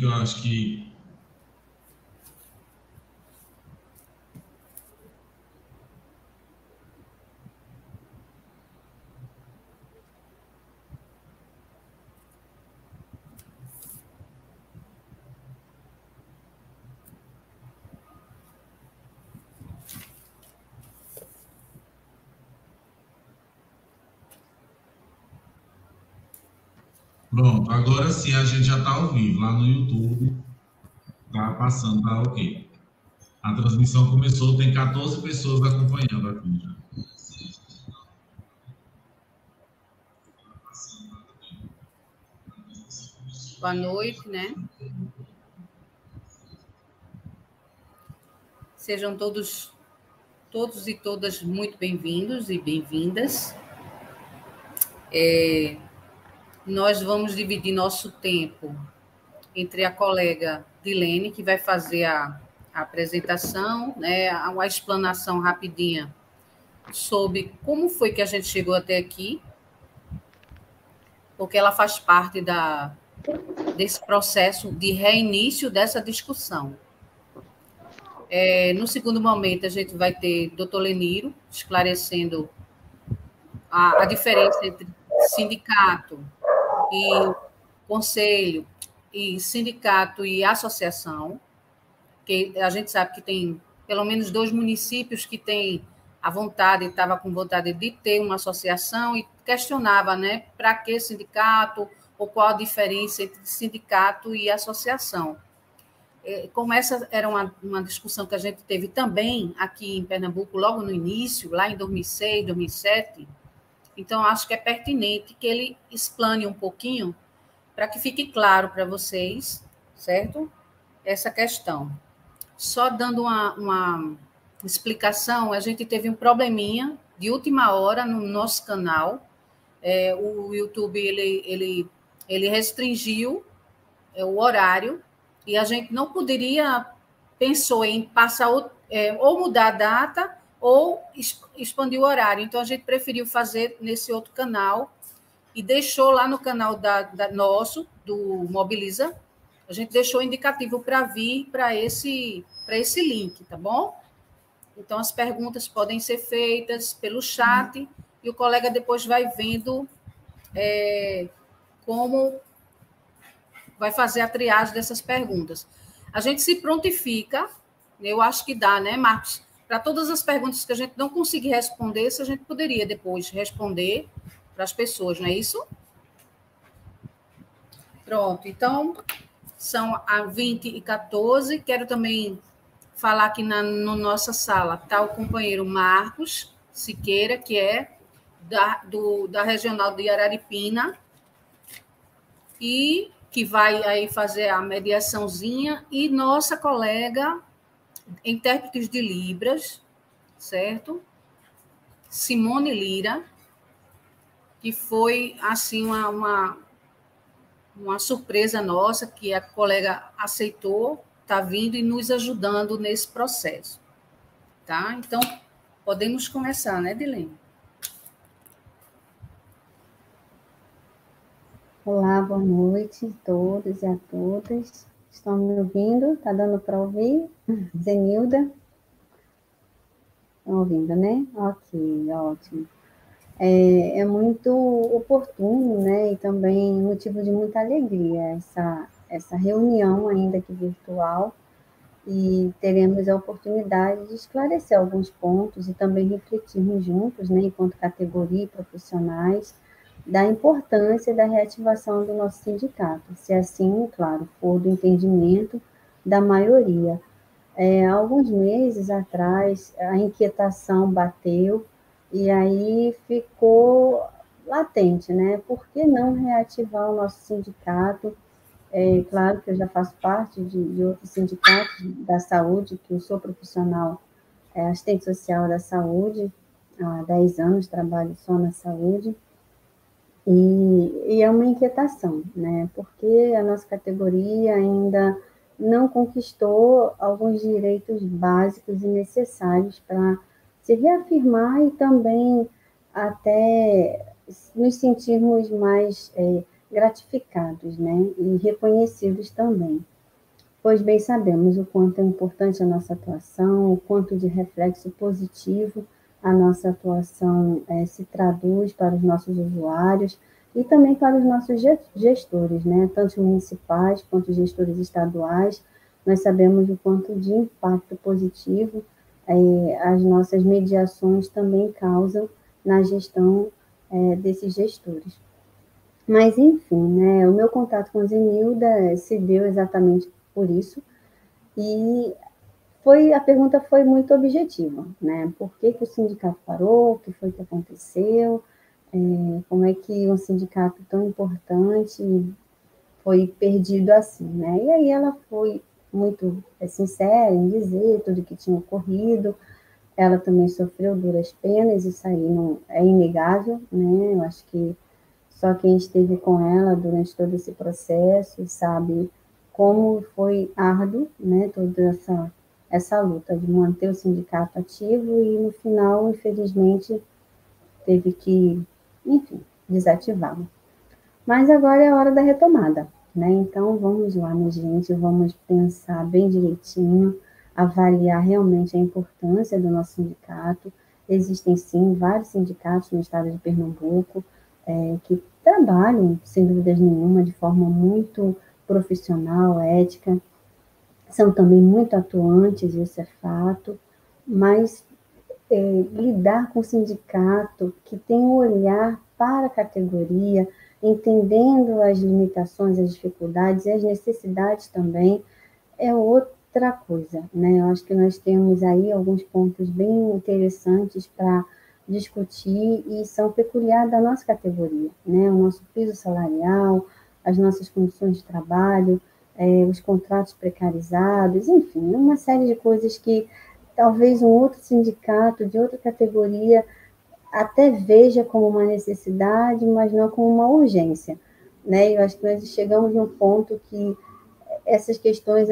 que eu acho que... Pronto, agora sim a gente já está ao vivo lá no YouTube. Está passando, tá ok. A transmissão começou, tem 14 pessoas acompanhando aqui já. Boa noite, né? Sejam todos e todas muito bem-vindos e bem-vindas. Nós vamos dividir nosso tempo entre a colega Dilene, que vai fazer a apresentação, né, a explanação rapidinha sobre como foi que a gente chegou até aqui, porque ela faz parte desse processo de reinício dessa discussão. No segundo momento, a gente vai ter doutor Leniro esclarecendo a diferença entre sindicato e conselho, e sindicato e associação, que a gente sabe que tem pelo menos 2 municípios que têm a vontade, estava com vontade de ter uma associação e questionava, né, para que sindicato, ou qual a diferença entre sindicato e associação. Como essa era uma discussão que a gente teve também aqui em Pernambuco, logo no início, lá em 2006, 2007, então acho que é pertinente que ele explane um pouquinho para que fique claro para vocês, certo? Essa questão. Só dando uma explicação, a gente teve um probleminha de última hora no nosso canal. O YouTube ele restringiu o horário e a gente não poderia, pensou em passar ou mudar a data ou expandir o horário. Então, a gente preferiu fazer nesse outro canal e deixou lá no canal nosso, do Mobiliza, a gente deixou indicativo para vir para esse link, tá bom? Então, as perguntas podem ser feitas pelo chat e o colega depois vai vendo como vai fazer a triagem dessas perguntas. A gente se prontifica, eu acho que dá, né, Marcos? Para todas as perguntas que a gente não conseguir responder, se a gente poderia depois responder para as pessoas, não é isso? Pronto, então, são a 20h14. Quero também falar que na nossa sala está o companheiro Marcos Siqueira, que é da Regional de Araripina, e que vai aí fazer a mediaçãozinha, e nossa colega, intérpretes de Libras, certo? Simone Lira, que foi, assim, uma surpresa nossa, que a colega aceitou, está vindo e nos ajudando nesse processo. Tá? Então, podemos começar, né, Dilene? Olá, boa noite a todos e a todas. Estão me ouvindo? Está dando para ouvir? Zenilda? Estão ouvindo, né? Ok, ótimo. É muito oportuno, né, e também motivo de muita alegria essa reunião, ainda que virtual, e teremos a oportunidade de esclarecer alguns pontos e também refletirmos juntos, né, enquanto categoria e profissionais, da importância da reativação do nosso sindicato, se assim, claro, for do entendimento da maioria. Há alguns meses atrás, a inquietação bateu e aí ficou latente, né? Por que não reativar o nosso sindicato? Claro que eu já faço parte de outros sindicatos da saúde, que eu sou profissional, assistente social da saúde, há 10 anos trabalho só na saúde, e é uma inquietação, né? Porque a nossa categoria ainda não conquistou alguns direitos básicos e necessários para se reafirmar e também até nos sentirmos mais gratificados, né? E reconhecidos também. pois bem sabemos o quanto é importante a nossa atuação, o quanto de reflexo positivo a nossa atuação se traduz para os nossos usuários e também para os nossos gestores, né? Tanto municipais quanto gestores estaduais. Nós sabemos o quanto de impacto positivo as nossas mediações também causam na gestão desses gestores. Mas, enfim, né, o meu contato com a Zenilda se deu exatamente por isso, e a pergunta foi muito objetiva, né? Por que o sindicato parou? O que foi que aconteceu? Como é que um sindicato tão importante foi perdido assim, né? E aí ela foi muito sincera em dizer tudo o que tinha ocorrido. Ela também sofreu duras penas, isso aí não é inegável, né? Eu acho que só quem esteve com ela durante todo esse processo sabe como foi árduo, né, toda essa luta de manter o sindicato ativo e, no final, infelizmente, teve que, enfim, desativá-lo. Mas agora é a hora da retomada, né? Então, vamos lá, minha gente, vamos pensar bem direitinho, avaliar realmente a importância do nosso sindicato. Existem, sim, vários sindicatos no estado de Pernambuco que trabalham, sem dúvidas nenhuma, de forma muito profissional, ética, são também muito atuantes, isso é fato, mas lidar com o sindicato que tem um olhar para a categoria, entendendo as limitações, as dificuldades e as necessidades também, é outra coisa, né? Eu acho que nós temos aí alguns pontos bem interessantes para discutir e são peculiares da nossa categoria, né? O nosso piso salarial, as nossas condições de trabalho, os contratos precarizados, enfim, uma série de coisas que talvez um outro sindicato de outra categoria até veja como uma necessidade, mas não como uma urgência, né? Eu acho que nós chegamos num ponto que essas questões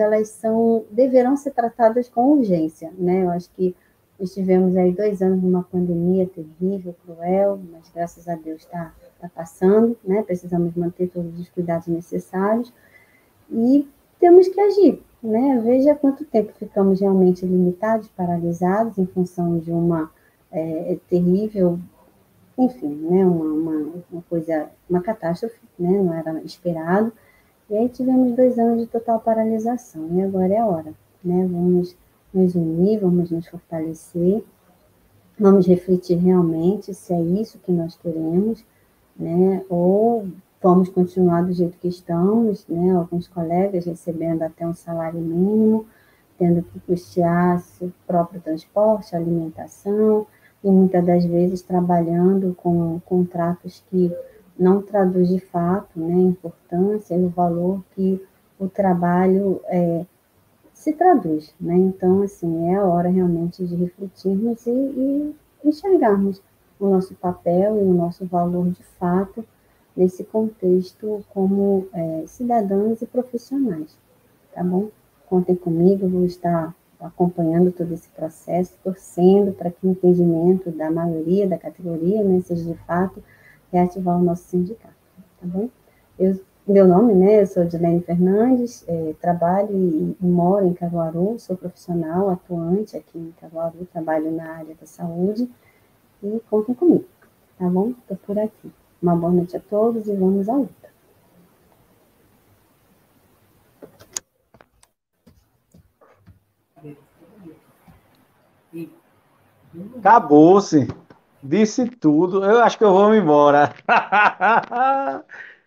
deverão ser tratadas com urgência, né? Eu acho que estivemos aí 2 anos numa pandemia terrível, cruel, mas graças a Deus está passando, né? Precisamos manter todos os cuidados necessários e temos que agir, né? Veja quanto tempo ficamos realmente limitados, paralisados, em função de uma terrível, enfim, né? Uma coisa, uma catástrofe, né? Não era esperado. E aí tivemos 2 anos de total paralisação, e agora é a hora, né? Vamos nos unir, vamos nos fortalecer, vamos refletir realmente se é isso que nós queremos, né? Ou vamos continuar do jeito que estamos, né? Alguns colegas recebendo até um salário mínimo, tendo que custear seu próprio transporte, alimentação, e muitas das vezes trabalhando com contratos que não traduz de fato, né, a importância e o valor que o trabalho se traduz, né? Então, assim, é a hora realmente de refletirmos e enxergarmos o nosso papel e o nosso valor de fato nesse contexto como cidadãos e profissionais, tá bom? Contem comigo, vou estar acompanhando todo esse processo, torcendo para que o entendimento da maioria da categoria, né, seja de fato reativar o nosso sindicato, tá bom? Meu nome, né, eu sou Dilene Fernandes, trabalho e moro em Caruaru, sou profissional atuante aqui em Caruaru, trabalho na área da saúde e contem comigo, tá bom? Estou por aqui. Uma boa noite a todos e vamos à luta. Acabou-se. Disse tudo. Eu acho que eu vou me embora.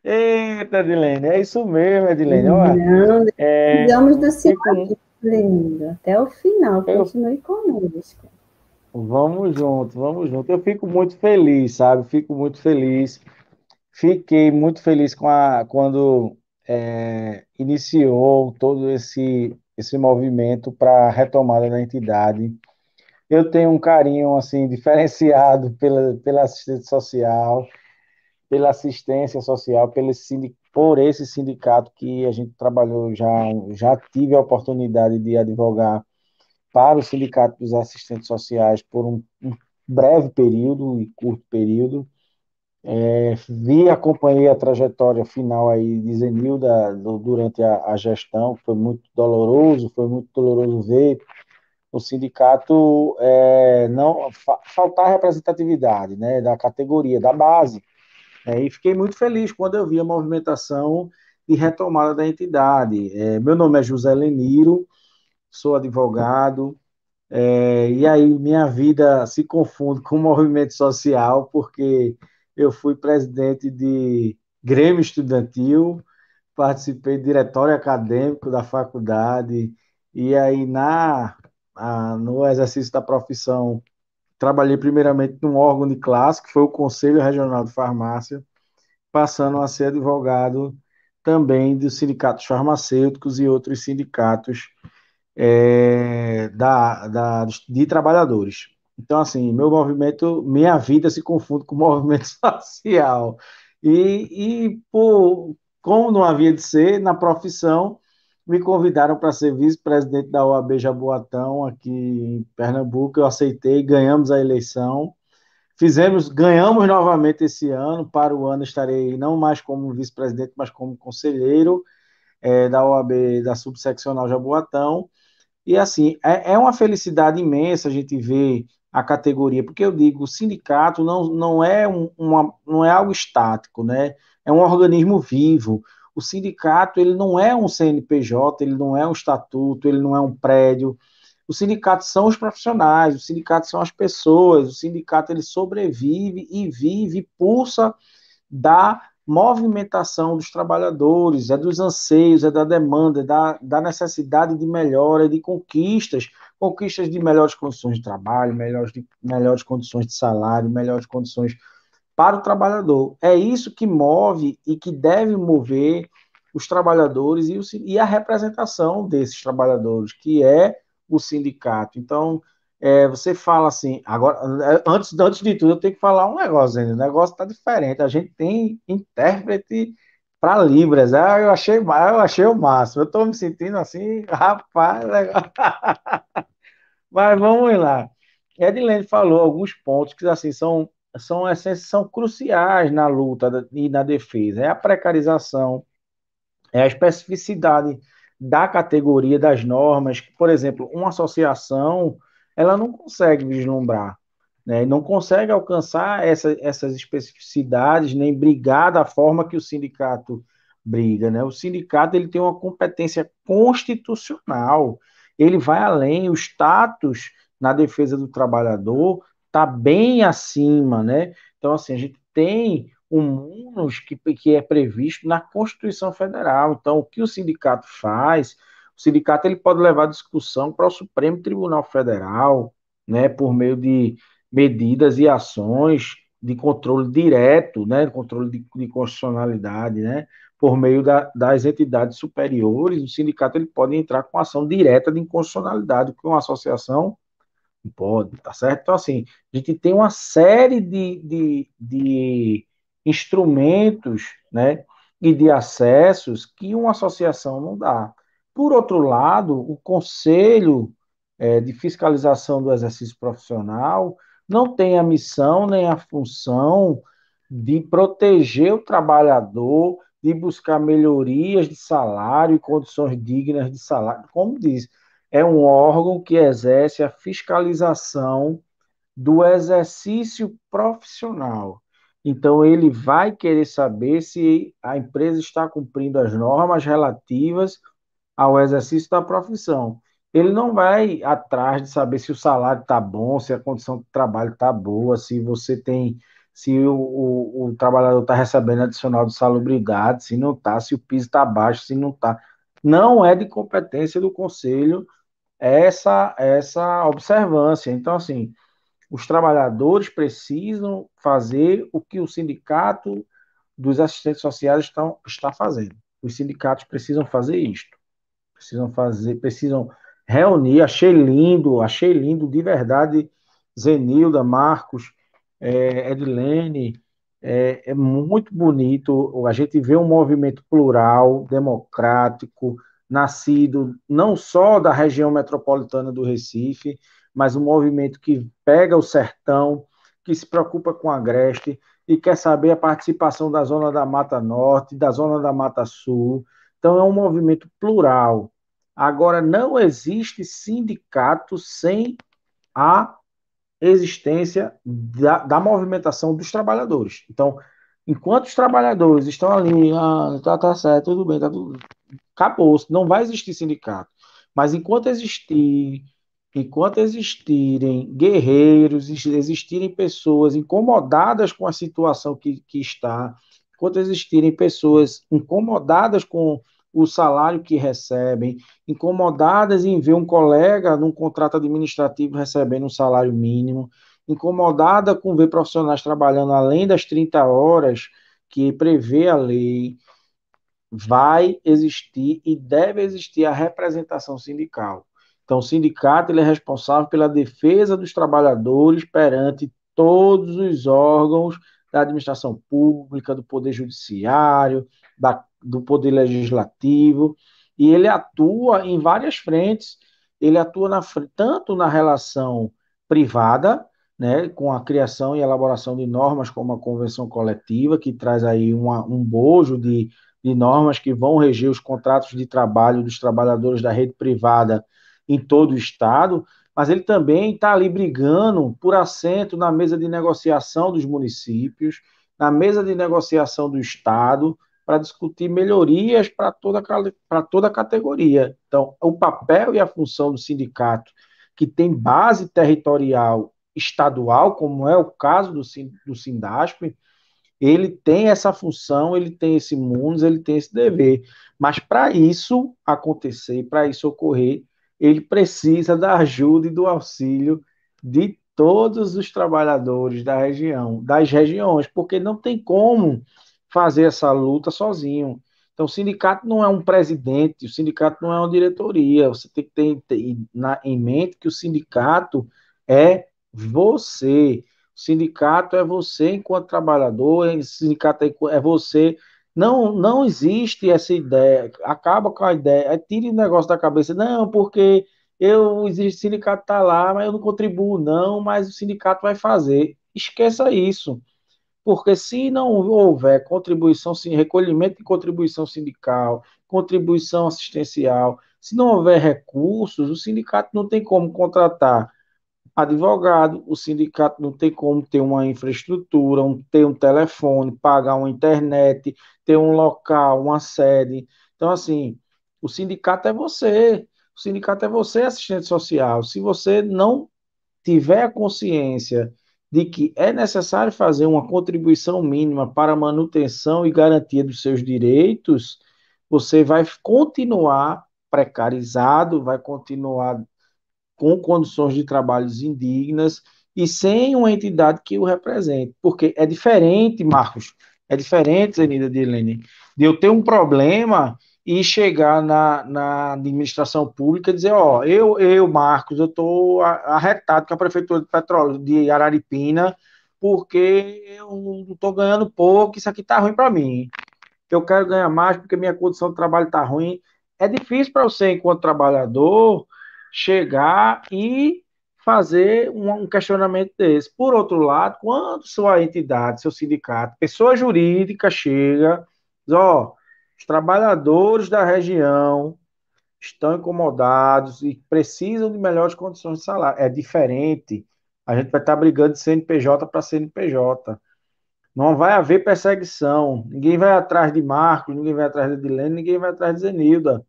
Eita, Edilene, é isso mesmo, Edilene. Olha, Não, precisamos do senhor fico, aqui, lindo, até o final, eu, continue conosco. vamos junto, vamos junto. Eu fico muito feliz, sabe? Fico muito feliz. Fiquei muito feliz quando iniciou todo esse movimento para a retomada da entidade. Eu tenho um carinho assim diferenciado pela assistente social, pela assistência social, por esse sindicato que a gente trabalhou já tive a oportunidade de advogar para o sindicato dos assistentes sociais por um breve período e curto período. Acompanhei a trajetória final aí de Zenilda durante a gestão, foi muito doloroso ver o sindicato não faltar representatividade, né, da categoria, da base. E fiquei muito feliz quando eu vi a movimentação de retomada da entidade. Meu nome é José Leniro, sou advogado, e aí minha vida se confunde com o movimento social, porque eu fui presidente de Grêmio Estudantil, participei do diretório acadêmico da faculdade, e aí no exercício da profissão, trabalhei primeiramente num órgão de classe, que foi o Conselho Regional de Farmácia, passando a ser advogado também dos sindicatos farmacêuticos e outros sindicatos de trabalhadores. Então, assim, minha vida se confunde com o movimento social. Como não havia de ser, na profissão, me convidaram para ser vice-presidente da OAB Jaboatão, aqui em Pernambuco. Eu aceitei, ganhamos a eleição. Ganhamos novamente esse ano. Para o ano estarei não mais como vice-presidente, mas como conselheiro da OAB da subseccional Jaboatão. E assim, é uma felicidade imensa a gente ver a categoria, porque eu digo, o sindicato não é algo estático, né? É um organismo vivo. O sindicato, ele não é um CNPJ, ele não é um estatuto, ele não é um prédio. O sindicato são os profissionais, o sindicato são as pessoas, o sindicato ele sobrevive e vive, e pulsa da movimentação dos trabalhadores, é dos anseios, é da demanda, da necessidade de melhora, de conquistas de melhores condições de trabalho, melhores condições de salário, melhores condições para o trabalhador. É isso que move e que deve mover os trabalhadores e a representação desses trabalhadores, que é o sindicato. Então, você fala assim, agora, antes de tudo, eu tenho que falar um negócio, ainda. O negócio está diferente. A gente tem intérprete para Libras. Eu achei o máximo. Eu estou me sentindo assim, rapaz, legal. Mas vamos lá. Edilene falou alguns pontos que assim são cruciais na luta e na defesa. É a precarização, é a especificidade da categoria das normas. Por exemplo, uma associação, ela não consegue vislumbrar, né? Não consegue alcançar essas especificidades, nem brigar da forma que o sindicato briga, né? O sindicato ele tem uma competência constitucional, ele vai além, o status na defesa do trabalhador está bem acima, né? Então, assim, a gente tem um munus que é previsto na Constituição Federal. Então, o que o sindicato faz, o sindicato ele pode levar a discussão para o Supremo Tribunal Federal, né, por meio de medidas e ações de controle direto, né, controle de constitucionalidade, né, por meio das entidades superiores. O sindicato ele pode entrar com ação direta de inconstitucionalidade, que uma associação não pode, tá certo? Então, assim, a gente tem uma série de instrumentos, né, e de acessos que uma associação não dá. Por outro lado, o Conselho de Fiscalização do Exercício Profissional não tem a missão nem a função de proteger o trabalhador, de buscar melhorias de salário e condições dignas de salário. Como diz, é um órgão que exerce a fiscalização do exercício profissional. Então, ele vai querer saber se a empresa está cumprindo as normas relativas ao exercício da profissão. Ele não vai atrás de saber se o salário está bom, se a condição de trabalho está boa, se o trabalhador está recebendo adicional de salubridade, se não está, se o piso está baixo, se não está. Não é de competência do conselho essa observância. Então, assim, os trabalhadores precisam fazer o que o sindicato dos assistentes sociais está fazendo. Os sindicatos precisam fazer isto. Precisam reunir. Achei lindo de verdade, Zenilda, Marcos, Edilene, é muito bonito. A gente vê um movimento plural, democrático, nascido não só da região metropolitana do Recife, mas um movimento que pega o sertão, que se preocupa com a Agreste e quer saber a participação da Zona da Mata Norte, da Zona da Mata Sul. Então, é um movimento plural. Agora, não existe sindicato sem a existência da movimentação dos trabalhadores. Então, enquanto os trabalhadores estão ali, tá certo, tudo bem, tá tudo, acabou, não vai existir sindicato. Mas enquanto existirem guerreiros, existirem pessoas incomodadas com a situação que está, enquanto existirem pessoas incomodadas com o salário que recebem, incomodadas em ver um colega num contrato administrativo recebendo um salário mínimo, incomodada com ver profissionais trabalhando além das 30 horas que prevê a lei, vai existir e deve existir a representação sindical. Então, o sindicato ele é responsável pela defesa dos trabalhadores perante todos os órgãos da administração pública, do poder judiciário, do poder legislativo, e ele atua em várias frentes. Ele atua tanto na relação privada, né, com a criação e elaboração de normas como a convenção coletiva, que traz aí um bojo de normas que vão reger os contratos de trabalho dos trabalhadores da rede privada em todo o Estado, mas ele também está ali brigando por assento na mesa de negociação dos municípios, na mesa de negociação do Estado, para discutir melhorias para toda a categoria. Então, o papel e a função do sindicato, que tem base territorial estadual, como é o caso do Sindasp, ele tem essa função, ele tem esse munus, ele tem esse dever. Mas para isso acontecer, para isso ocorrer, ele precisa da ajuda e do auxílio de todos os trabalhadores da região, das regiões, porque não tem como fazer essa luta sozinho. Então, o sindicato não é um presidente, o sindicato não é uma diretoria. Você tem que ter em mente que o sindicato é você. O sindicato é você enquanto trabalhador, o sindicato é você. Não existe essa ideia. Acaba com a ideia. Tire o negócio da cabeça. Não, porque existe, o sindicato está lá, mas eu não contribuo, não, mas o sindicato vai fazer. Esqueça isso. Porque se não houver contribuição, recolhimento de contribuição sindical, contribuição assistencial, se não houver recursos, o sindicato não tem como contratar advogado, o sindicato não tem como ter uma infraestrutura, ter um telefone, pagar uma internet, ter um local, uma sede. Então, assim, o sindicato é você. O sindicato é você, assistente social. Se você não tiver a consciência de que é necessário fazer uma contribuição mínima para a manutenção e garantia dos seus direitos, você vai continuar precarizado, vai continuar com condições de trabalhos indignas e sem uma entidade que o represente. Porque é diferente, Marcos, é diferente, Zenida de Helene, de eu ter um problema e chegar na administração pública e dizer, ó, Marcos, eu estou arretado com a Prefeitura de Petróleo de Araripina porque eu estou ganhando pouco, isso aqui está ruim para mim. Eu quero ganhar mais porque minha condição de trabalho está ruim. É difícil para você, enquanto trabalhador, chegar e fazer um questionamento desse. Por outro lado, quando sua entidade, seu sindicato, pessoa jurídica chega, diz, ó, os trabalhadores da região estão incomodados e precisam de melhores condições de salário. É diferente. A gente vai estar brigando de CNPJ para CNPJ. Não vai haver perseguição. Ninguém vai atrás de Marcos, ninguém vai atrás de Edilene, ninguém vai atrás de Zenilda.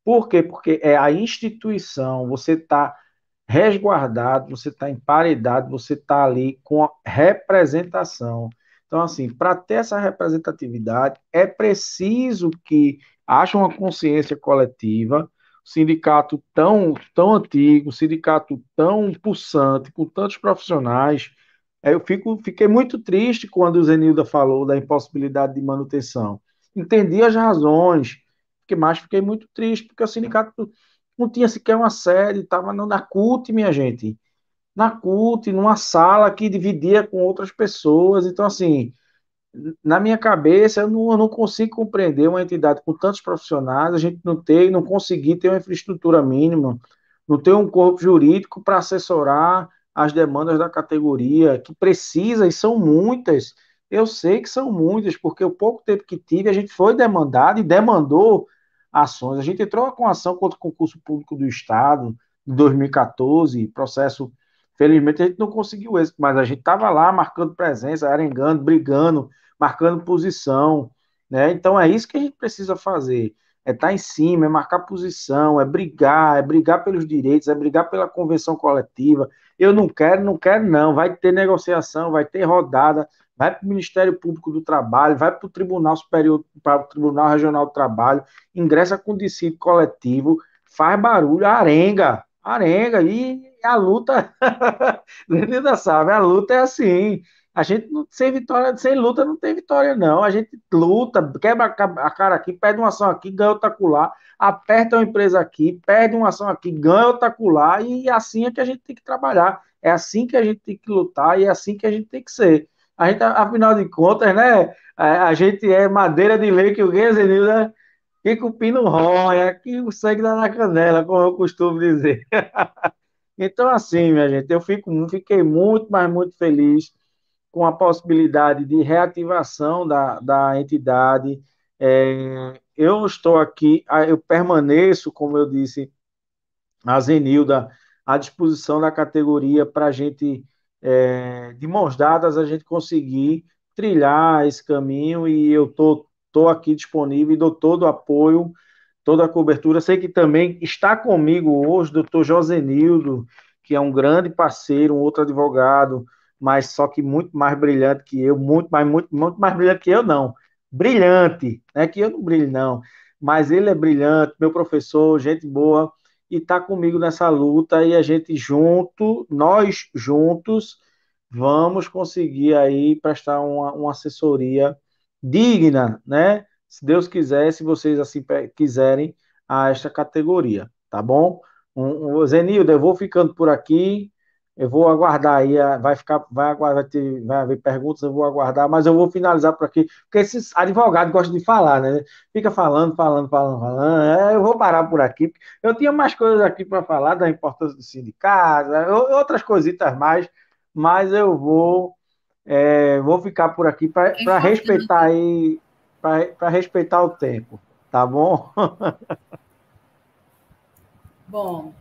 Por quê? Porque é a instituição, você está resguardado, você está emparedado, você está ali com a representação. Então, assim, para ter essa representatividade, é preciso que haja uma consciência coletiva, sindicato tão antigo, sindicato tão pulsante, com tantos profissionais. Fiquei muito triste quando o Zenilda falou da impossibilidade de manutenção. Entendi as razões, mas fiquei muito triste, porque o sindicato não tinha sequer uma sede, estava na CUT, minha gente. Na CUT, numa sala que dividia com outras pessoas. Então, assim, na minha cabeça, eu não consigo compreender uma entidade com tantos profissionais, a gente não conseguir ter uma infraestrutura mínima, não ter um corpo jurídico para assessorar as demandas da categoria, que precisa, e são muitas, eu sei que são muitas, porque o pouco tempo que tive, a gente foi demandado e demandou ações. A gente entrou com ação contra o concurso público do Estado, em 2014, processo, felizmente a gente não conseguiu êxito, mas a gente estava lá marcando presença, arengando, brigando, marcando posição, né? Então é isso que a gente precisa fazer, é estar em cima, é marcar posição, é brigar pelos direitos, é brigar pela convenção coletiva. Eu não quero, não quero não, vai ter negociação, vai ter rodada, vai para o Ministério Público do Trabalho, vai para o Tribunal Superior, para o Tribunal Regional do Trabalho, ingressa com dissídio coletivo, faz barulho, arenga, arenga, e a luta, Lenida sabe, a luta é assim, a gente não, sem vitória, sem luta não tem vitória não, a gente luta, quebra a cara aqui, perde uma ação aqui, ganha outra acolá, aperta uma empresa aqui, perde uma ação aqui, ganha outra acolá, e assim é que a gente tem que trabalhar, é assim que a gente tem que lutar, e é assim que a gente tem que ser. A gente, afinal de contas, né, a gente é madeira de lei que o Guezenil, né, fica o pino rói, aqui o sangue dá na canela, como eu costumo dizer. Então, assim, minha gente, fiquei muito, mas muito feliz com a possibilidade de reativação da entidade. Eu estou aqui, eu permaneço, como eu disse, a Zenilda, à disposição da categoria para a gente, de mãos dadas, a gente conseguir trilhar esse caminho e eu tô aqui disponível e dou todo o apoio, toda a cobertura. Sei que também está comigo hoje o doutor Josenildo, que é um grande parceiro, um outro advogado, mas só que muito mais brilhante que eu, muito mais brilhante que eu, não. Brilhante, não é que eu não brilho, não. Mas ele é brilhante, meu professor, gente boa, e está comigo nessa luta, e a gente junto, nós juntos, vamos conseguir aí prestar uma assessoria digna, né? Se Deus quiser, se vocês assim quiserem, a esta categoria, tá bom? Zenildo, eu vou ficando por aqui, eu vou aguardar aí, vai haver perguntas, eu vou aguardar, mas eu vou finalizar por aqui, porque esses advogados gostam de falar, né? Fica falando, eu vou parar por aqui, eu tinha mais coisas aqui para falar, da importância do sindicato, outras coisitas mais, mas eu vou ficar por aqui para respeitar aí, para respeitar o tempo, tá bom? Bom,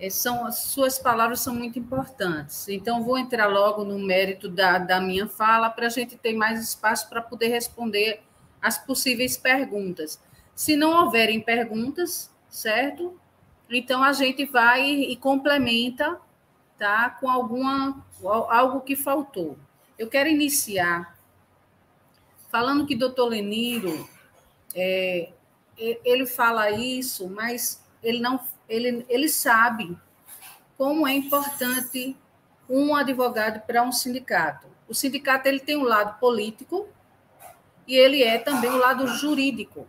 as suas palavras são muito importantes. Então, vou entrar logo no mérito da minha fala para a gente ter mais espaço para poder responder as possíveis perguntas. Se não houverem perguntas, certo? Então, a gente vai e complementa, tá, com algo que faltou. Eu quero iniciar falando que doutor Leniro, ele fala isso, mas ele sabe como é importante um advogado para um sindicato. O sindicato ele tem um lado político e ele é também o lado jurídico.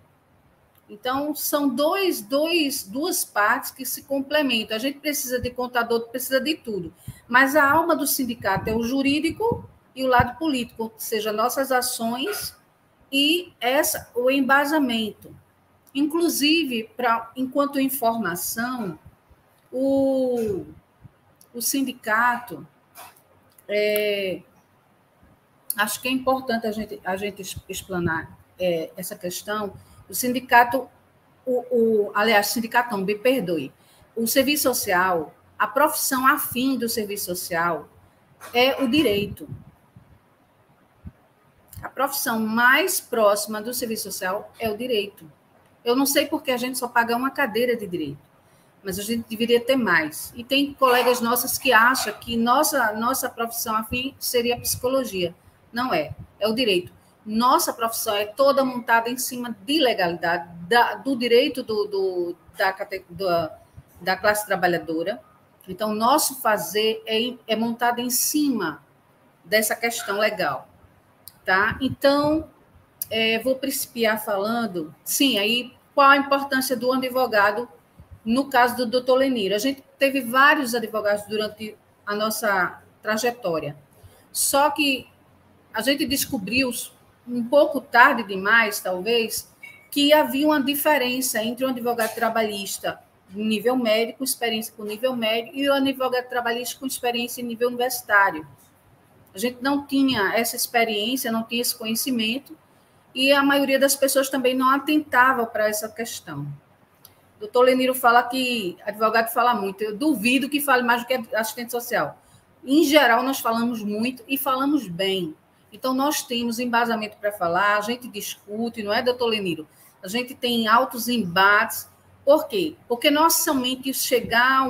Então, são duas partes que se complementam. A gente precisa de contador, precisa de tudo. Mas a alma do sindicato é o jurídico e o lado político, ou seja, nossas ações e o embasamento. Inclusive, enquanto informação, o sindicato, acho que é importante a gente explanar essa questão. O sindicato, aliás, sindicato não, me perdoe, o serviço social, a profissão afim do serviço social é o direito. A profissão mais próxima do serviço social é o direito. Eu não sei porque a gente só paga uma cadeira de direito, mas a gente deveria ter mais. E tem colegas nossas que acham que nossa profissão afim seria a psicologia. Não é, é o direito. Nossa profissão é toda montada em cima de legalidade, do direito da classe trabalhadora. Então, nosso fazer é montado em cima dessa questão legal. Tá? Então, vou principiar falando, sim, aí qual a importância do advogado no caso do doutor Leniro. A gente teve vários advogados durante a nossa trajetória, só que a gente descobriu, um pouco tarde demais, talvez, que havia uma diferença entre um advogado trabalhista nível médio, com experiência com nível médio, e o advogado trabalhista com experiência em nível universitário. A gente não tinha essa experiência, não tinha esse conhecimento, e a maioria das pessoas também não atentava para essa questão. O doutor Leniro fala que advogado fala muito, eu duvido que fale mais do que assistente social. Em geral, nós falamos muito e falamos bem. Então, nós temos embasamento para falar, a gente discute, não é, doutor Leniro? A gente tem altos embates. Por quê? Porque não é somente chegar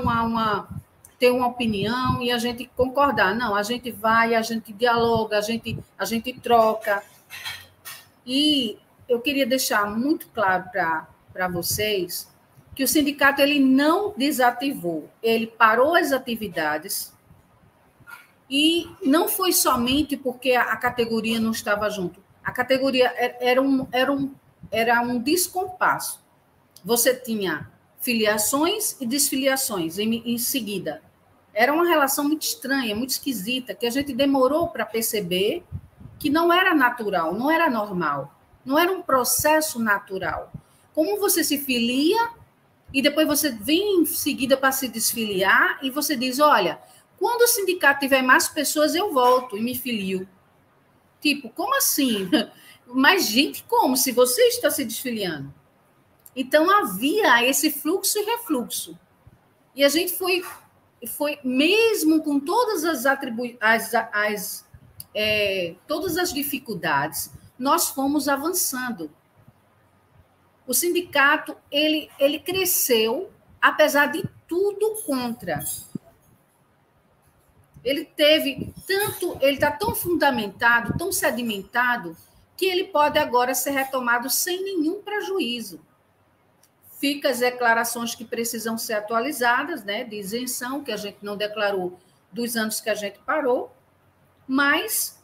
ter uma opinião e a gente concordar. Não, a gente vai, a gente dialoga, a gente troca. E eu queria deixar muito claro para vocês que o sindicato ele não desativou, ele parou as atividades e não foi somente porque a categoria não estava junto. A categoria era um descompasso. Você tinha filiações e desfiliações em seguida. Era uma relação muito estranha, muito esquisita, que a gente demorou para perceber que não era natural, não era normal, não era um processo natural. Como você se filia e depois você vem em seguida para se desfiliar e você diz, olha, quando o sindicato tiver mais pessoas, eu volto e me filio. Tipo, como assim? Mas, gente, como? Se você está se desfiliando. Então, havia esse fluxo e refluxo. E a gente foi mesmo com todas todas as dificuldades, nós fomos avançando. O sindicato, ele cresceu, apesar de tudo contra. Ele está tão fundamentado, tão sedimentado, que ele pode agora ser retomado sem nenhum prejuízo. Fica as declarações que precisam ser atualizadas, né, de isenção, que a gente não declarou dos anos que a gente parou, mas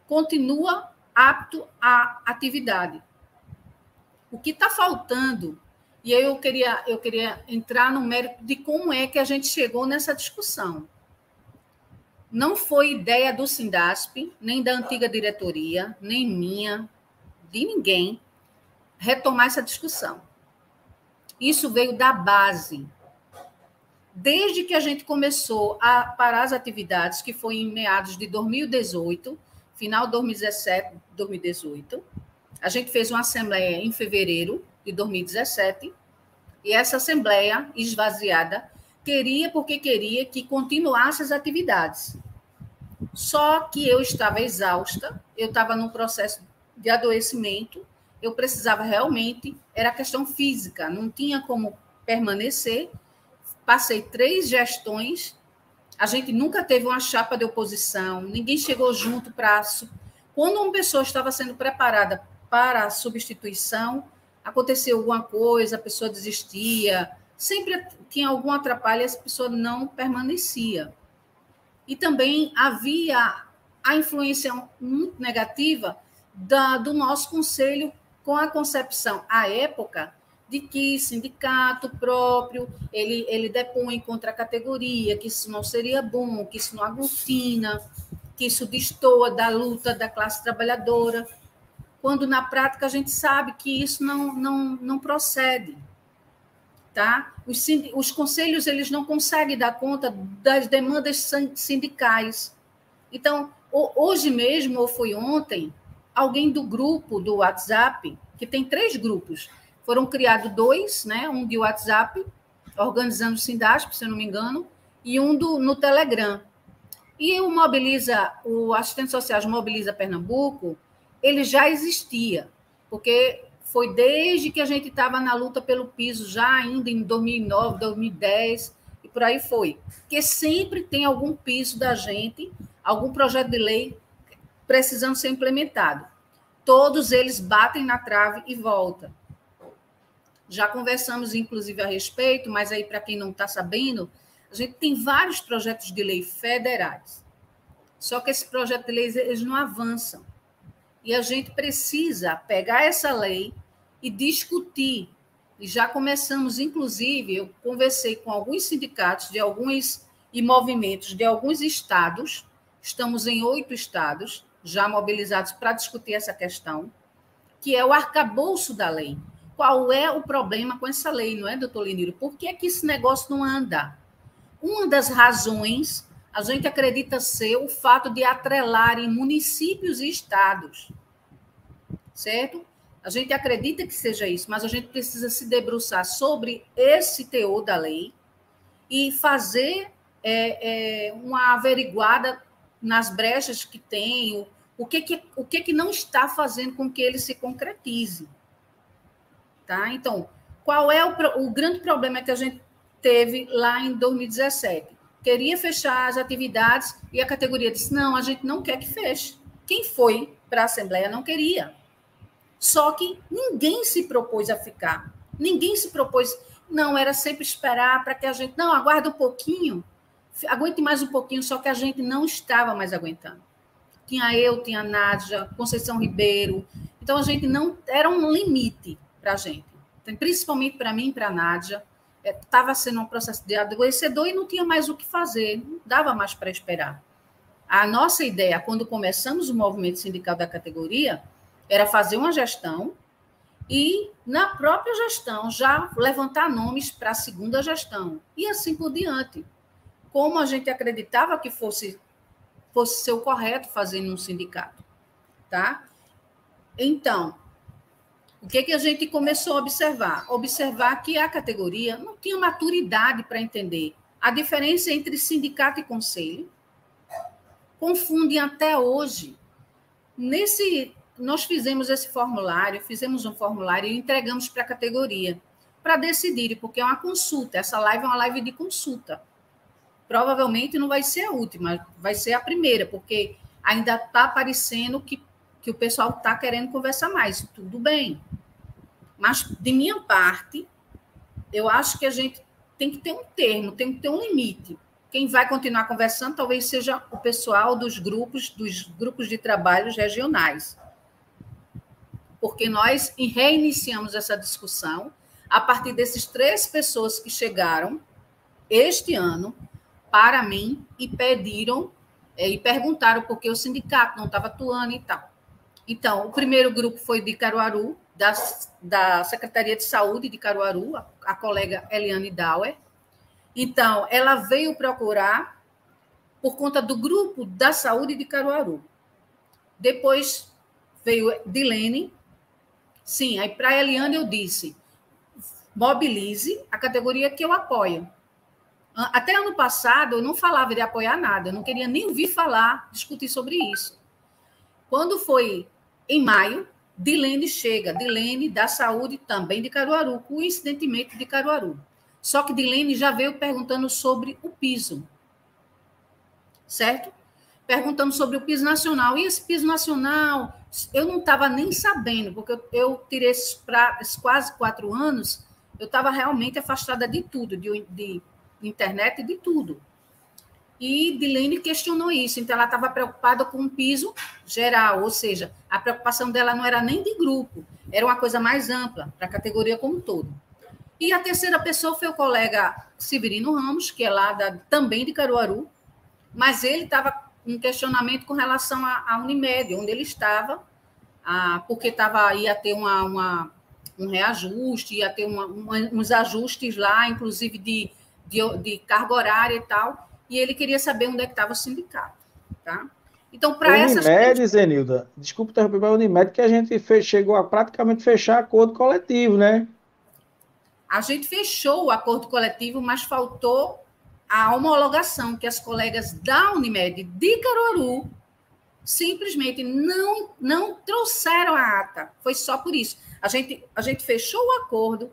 continua apto à atividade. O que está faltando, e aí eu queria entrar no mérito de como é que a gente chegou nessa discussão. Não foi ideia do Sindasp, nem da antiga diretoria, nem minha, de ninguém, retomar essa discussão. Isso veio da base. Desde que a gente começou a parar as atividades, que foi em meados de 2018, final de 2017, 2018, a gente fez uma assembleia em fevereiro de 2017, e essa assembleia esvaziada queria que continuasse as atividades. Só que eu estava exausta, eu estava num processo de adoecimento, eu precisava realmente, era questão física, não tinha como permanecer. Passei 3 gestões, a gente nunca teve uma chapa de oposição, ninguém chegou junto para... Quando uma pessoa estava sendo preparada para a substituição, aconteceu alguma coisa, a pessoa desistia, sempre tinha algum atrapalho e essa pessoa não permanecia. E também havia a influência muito negativa do nosso conselho com a concepção, à época, de que sindicato próprio, ele depõe contra a categoria, que isso não seria bom, que isso não aglutina, que isso destoa da luta da classe trabalhadora, quando na prática a gente sabe que isso não procede. Tá? Os conselhos eles não conseguem dar conta das demandas sindicais. Então, hoje mesmo, ou foi ontem, alguém do grupo do WhatsApp, que tem 3 grupos, foram criados 2, né? Um de WhatsApp, organizando o Sindasp, se eu não me engano, e um no Telegram. E o Assistente Social Mobiliza Pernambuco, ele já existia, porque foi desde que a gente estava na luta pelo piso, já ainda em 2009, 2010, e por aí foi. Porque sempre tem algum piso da gente, algum projeto de lei precisando ser implementado. Todos eles batem na trave e voltam. Já conversamos, inclusive, a respeito, mas aí, para quem não está sabendo, a gente tem vários projetos de lei federais. Só que esse projeto de lei, eles não avançam. E a gente precisa pegar essa lei e discutir. E já começamos, inclusive, eu conversei com alguns sindicatos e movimentos de alguns estados, estamos em 8 estados, já mobilizados para discutir essa questão, que é o arcabouço da lei. qual é o problema com essa lei, não é, doutor Leniro? Por que é que esse negócio não anda? Uma das razões, a gente acredita ser o fato de atrelarem municípios e estados, certo? A gente acredita que seja isso, mas a gente precisa se debruçar sobre esse teor da lei e fazer uma averiguada nas brechas que tem, o que não está fazendo com que ele se concretize. Tá? Então, qual é o grande problema que a gente teve lá em 2017? Queria fechar as atividades e a categoria disse, não, a gente não quer que feche. Quem foi para a Assembleia não queria. Só que ninguém se propôs a ficar. Ninguém se propôs. Não, era sempre esperar para que a gente... Não, aguarda um pouquinho, aguente mais um pouquinho, só que a gente não estava mais aguentando. Tinha eu, tinha a Nádia, Conceição Ribeiro. Então, a gente não... Era um limite para a gente. Então, principalmente para mim e para a Nádia. Estava sendo um processo de adoecedor e não tinha mais o que fazer. Não dava mais para esperar. A nossa ideia, quando começamos o movimento sindical da categoria, era fazer uma gestão e, na própria gestão, já levantar nomes para a segunda gestão. E assim por diante. Como a gente acreditava que fosse ser o correto fazer num sindicato. Tá? Então, o que a gente começou a observar? Observar que a categoria não tinha maturidade para entender a diferença entre sindicato e conselho. Confundem até hoje. Nós fizemos esse formulário, fizemos um formulário e entregamos para a categoria para decidir, porque é uma consulta. Essa live é uma live de consulta. Provavelmente não vai ser a última, vai ser a primeira, porque ainda está parecendo que o pessoal está querendo conversar mais. Tudo bem. Mas, de minha parte, eu acho que a gente tem que ter um termo, tem que ter um limite. Quem vai continuar conversando talvez seja o pessoal dos grupos de trabalhos regionais. Porque nós reiniciamos essa discussão a partir desses 3 pessoas que chegaram este ano para mim e pediram e perguntaram por que o sindicato não estava atuando e tal. Então, o primeiro grupo foi de Caruaru, da Secretaria de Saúde de Caruaru, a colega Eliane Dauer. Então, ela veio procurar por conta do grupo da saúde de Caruaru. Depois veio Dilene. Sim, aí para a Eliane eu disse, mobilize a categoria que eu apoio. Até ano passado eu não falava de apoiar nada, eu não queria nem ouvir falar, discutir sobre isso. Quando foi em maio, Dilene chega, Dilene da saúde também de Caruaru, coincidentemente de Caruaru. Só que Dilene já veio perguntando sobre o piso, certo? Perguntando sobre o piso nacional. E esse piso nacional, eu não estava nem sabendo, porque eu tirei esses quase 4 anos, eu estava realmente afastada de tudo, de internet e de tudo. E Dilene questionou isso, então ela estava preocupada com o piso geral, ou seja, a preocupação dela não era nem de grupo, era uma coisa mais ampla, para a categoria como um todo. E a terceira pessoa foi o colega Severino Ramos, que é lá também de Caruaru, mas ele estava com um questionamento com relação à Unimed, onde ele estava, porque ia ter um reajuste, ia ter uns ajustes lá, inclusive de carga horária e tal, e ele queria saber onde é que estava o sindicato. Tá? Então, para essas... Unimed, Zenilda, desculpa interromper, mas a Unimed que a gente chegou a praticamente fechar acordo coletivo, né? A gente fechou o acordo coletivo, mas faltou a homologação, que as colegas da Unimed de Caruaru simplesmente não trouxeram a ata. Foi só por isso. A gente fechou o acordo,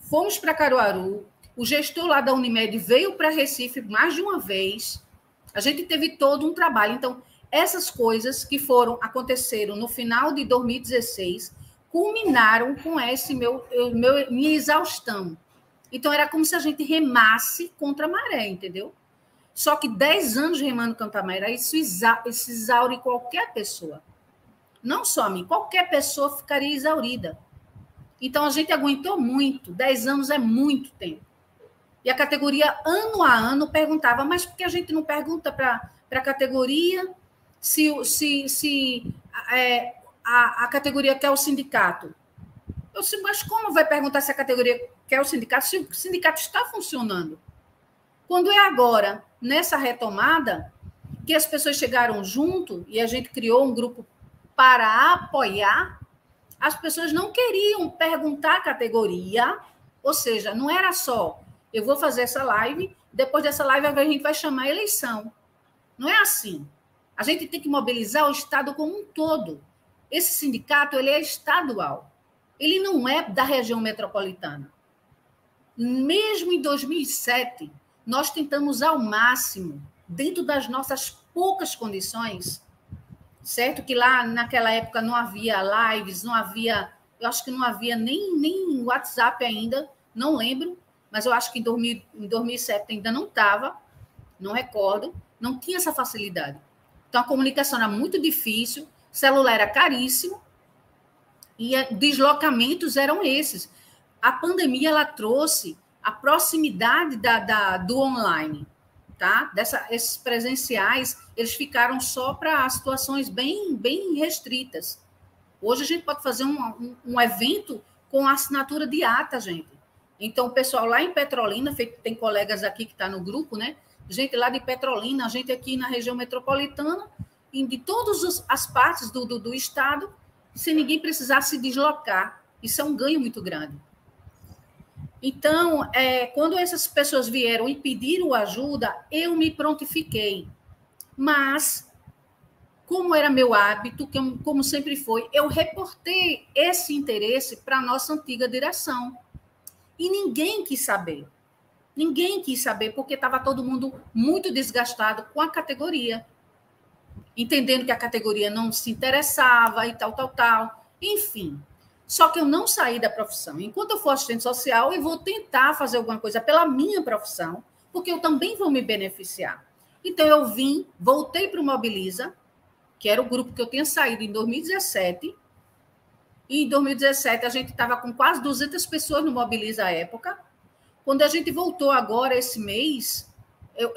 fomos para Caruaru, o gestor lá da Unimed veio para Recife mais de uma vez, a gente teve todo um trabalho. Então, essas coisas que aconteceram no final de 2016 culminaram com minha exaustão. Então, era como se a gente remasse contra a maré, entendeu? Só que 10 anos remando contra a maré, isso exaure qualquer pessoa. Não só a mim, qualquer pessoa ficaria exaurida. Então, a gente aguentou muito. 10 anos é muito tempo. E a categoria, ano a ano, perguntava, mas por que a gente não pergunta para a categoria se a categoria quer o sindicato? Eu disse, mas como vai perguntar se a categoria quer o sindicato, se o sindicato está funcionando? Quando é agora, nessa retomada, que as pessoas chegaram junto e a gente criou um grupo para apoiar, as pessoas não queriam perguntar a categoria, ou seja, não era só, eu vou fazer essa live, depois dessa live a gente vai chamar a eleição. Não é assim. A gente tem que mobilizar o Estado como um todo. Esse sindicato, ele é estadual. Ele não é da região metropolitana. Mesmo em 2007, nós tentamos ao máximo, dentro das nossas poucas condições, certo? Que lá naquela época não havia lives, não havia, eu acho que não havia nem WhatsApp ainda, não lembro, mas eu acho que em 2007 ainda não estava, não recordo, não tinha essa facilidade. Então a comunicação era muito difícil, celular era caríssimo e deslocamentos eram esses. A pandemia ela trouxe a proximidade do online. Tá? Esses presenciais, eles ficaram só para situações bem restritas. Hoje a gente pode fazer um evento com assinatura de ata, gente. Então, o pessoal lá em Petrolina, tem colegas aqui que estão no grupo, né? Gente lá de Petrolina, gente aqui na região metropolitana, e de todas as partes do estado, sem ninguém precisar se deslocar. Isso é um ganho muito grande. Então, quando essas pessoas vieram e pediram ajuda, eu me prontifiquei. Mas, como era meu hábito, como sempre foi, eu reportei esse interesse para a nossa antiga direção. E ninguém quis saber. Ninguém quis saber, porque estava todo mundo muito desgastado com a categoria. Entendendo que a categoria não se interessava e tal. Enfim. Só que eu não saí da profissão. Enquanto eu for assistente social, eu vou tentar fazer alguma coisa pela minha profissão, porque eu também vou me beneficiar. Então, eu voltei para o Mobiliza, que era o grupo que eu tinha saído em 2017. E em 2017, a gente estava com quase 200 pessoas no Mobiliza à época. Quando a gente voltou agora, esse mês,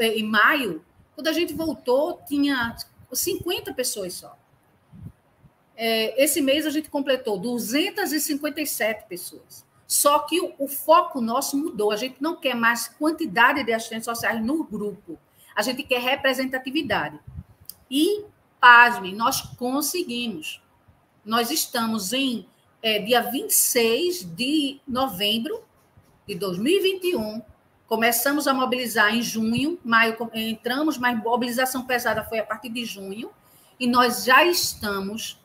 em maio, quando a gente voltou, tinha 50 pessoas só. Esse mês a gente completou 257 pessoas. Só que o foco nosso mudou. A gente não quer mais quantidade de assistentes sociais no grupo. A gente quer representatividade. E, pasmem, nós conseguimos. Nós estamos em dia 26 de novembro de 2021. Começamos a mobilizar em junho, maio entramos, mas a mobilização pesada foi a partir de junho. E nós já estamos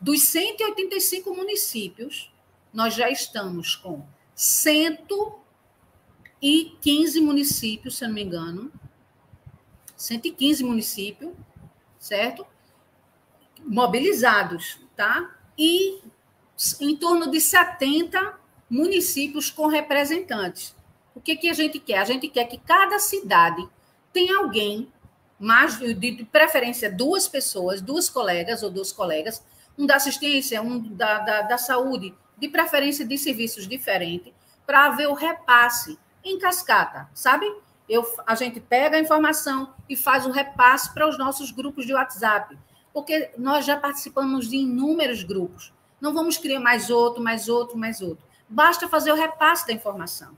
dos 185 municípios, nós já estamos com 115 municípios, se não me engano, 115 municípios, certo? Mobilizados, tá? E em torno de 70 municípios com representantes. O que a gente quer? A gente quer que cada cidade tenha alguém, mais de preferência 2 pessoas, 2 colegas ou 2 colegas, um da assistência, um da saúde, de preferência de serviços diferentes, para haver o repasse em cascata, sabe? A gente pega a informação e faz o repasse para os nossos grupos de WhatsApp, porque nós já participamos de inúmeros grupos. Não vamos criar mais outro. Basta fazer o repasse da informação.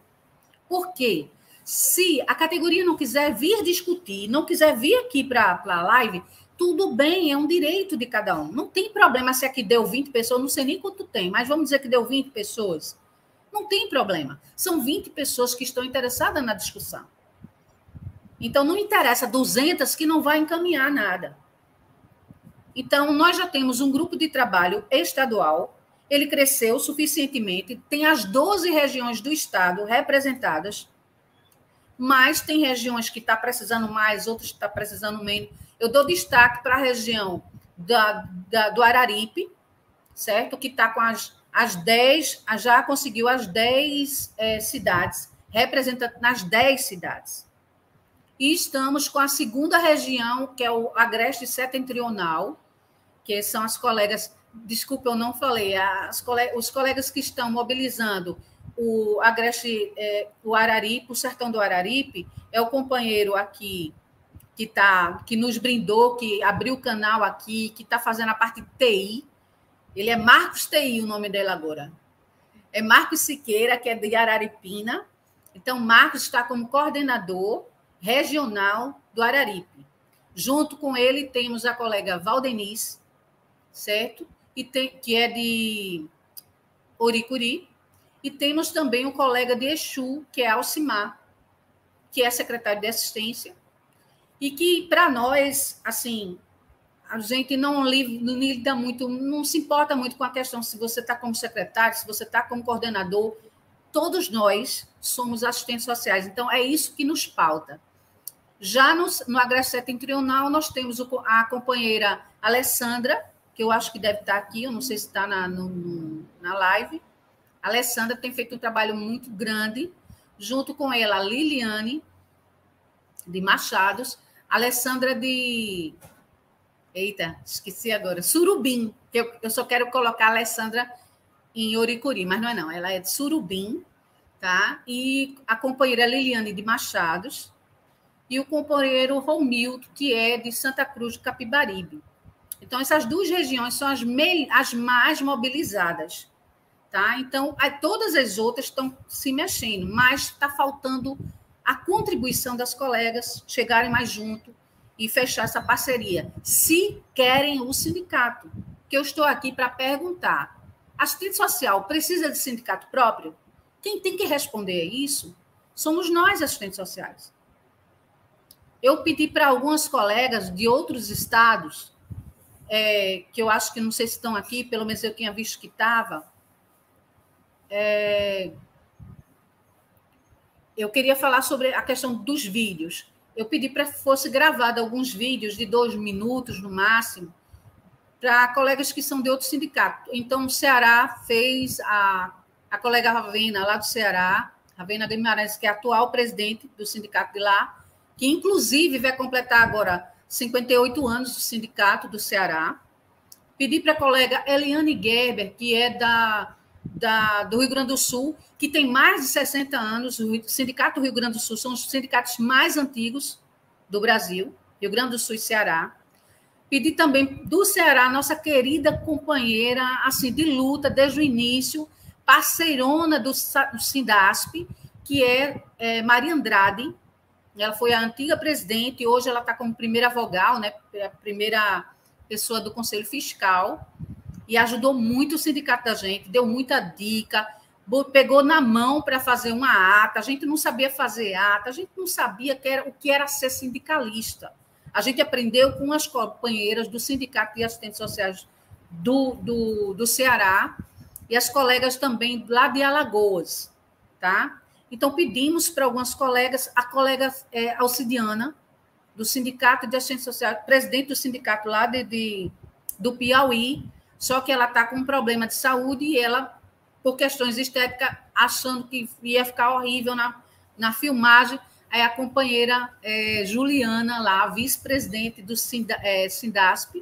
Por quê? Se a categoria não quiser vir discutir, não quiser vir aqui para a live, tudo bem, é um direito de cada um. Não tem problema se aqui deu 20 pessoas, não sei nem quanto tem, mas vamos dizer que deu 20 pessoas. Não tem problema. São 20 pessoas que estão interessadas na discussão. Então, não interessa 200 que não vai encaminhar nada. Então, nós já temos um grupo de trabalho estadual, ele cresceu suficientemente, tem as 12 regiões do estado representadas, mas tem regiões que estão precisando mais, outras que estão precisando menos. Eu dou destaque para a região do Araripe, certo? Que está com as 10, já conseguiu as 10 cidades, representando nas 10 cidades. E estamos com a segunda região, que é o Agreste Setentrional, que são as colegas, desculpa, eu não falei, os colegas que estão mobilizando o Agreste, o Araripe, o Sertão do Araripe, é o companheiro aqui que nos brindou, que abriu o canal aqui, que está fazendo a parte de TI, Ele é Marcos TI, o nome dele agora. É Marcos Siqueira, que é de Araripina. Então, Marcos está como coordenador regional do Araripe. Junto com ele, temos a colega Valdenice, certo? Que é de Oricuri. E temos também o colega de Exu, que é Alcimar, que é secretário de assistência. E que, para nós, assim, a gente não lida muito, não se importa muito com a questão se você está como secretário, se você está como coordenador. Todos nós somos assistentes sociais. Então, é isso que nos pauta. Já no Agreste Setentrional, nós temos a companheira Alessandra, que eu acho que deve estar aqui, eu não sei se está na live. A Alessandra tem feito um trabalho muito grande, junto com ela, a Liliane, de Machados, a Alessandra de... Eita, esqueci agora. Surubim, que eu só quero colocar a Alessandra em Oricuri, mas não é não, ela é de Surubim, tá? E a companheira Liliane de Machados e o companheiro Romildo, que é de Santa Cruz de Capibaribe. Então, essas duas regiões são as mais mobilizadas, tá? Então, todas as outras estão se mexendo, mas está faltando a contribuição das colegas chegarem mais junto e fechar essa parceria, se querem o sindicato. Que eu estou aqui para perguntar, assistente social precisa de sindicato próprio? Quem tem que responder isso somos nós, assistentes sociais. Eu pedi para algumas colegas de outros estados, que eu acho que não sei se estão aqui, pelo menos eu tinha visto que estava, eu queria falar sobre a questão dos vídeos. Eu pedi para que fosse gravado alguns vídeos de 2 minutos, no máximo, para colegas que são de outro sindicato. Então, o Ceará fez a colega Ravena, lá do Ceará, Ravena Guimarães, que é a atual presidente do sindicato de lá, que, inclusive, vai completar agora 58 anos do sindicato do Ceará. Pedi para a colega Eliane Gerber, que é do Rio Grande do Sul, que tem mais de 60 anos. O Sindicato do Rio Grande do Sul são os sindicatos mais antigos do Brasil, Rio Grande do Sul e Ceará. Pedi também do Ceará, nossa querida companheira assim, de luta desde o início, parceirona do Sindasp, que é Maria Andrade. Ela foi a antiga presidente e hoje ela está como primeira vogal, né, a primeira pessoa do Conselho Fiscal, e ajudou muito o sindicato da gente, deu muita dica, pegou na mão para fazer uma ata. A gente não sabia fazer ata, a gente não sabia o que era ser sindicalista. A gente aprendeu com as companheiras do Sindicato de Assistentes Sociais do Ceará e as colegas também lá de Alagoas, tá? Então, pedimos para algumas colegas, a colega Alcidiana, do Sindicato de Assistentes Sociais, presidente do sindicato lá do Piauí, só que ela está com um problema de saúde e ela, por questões estéticas, achando que ia ficar horrível na filmagem, aí a companheira Juliana, lá, a vice-presidente do Sindasp,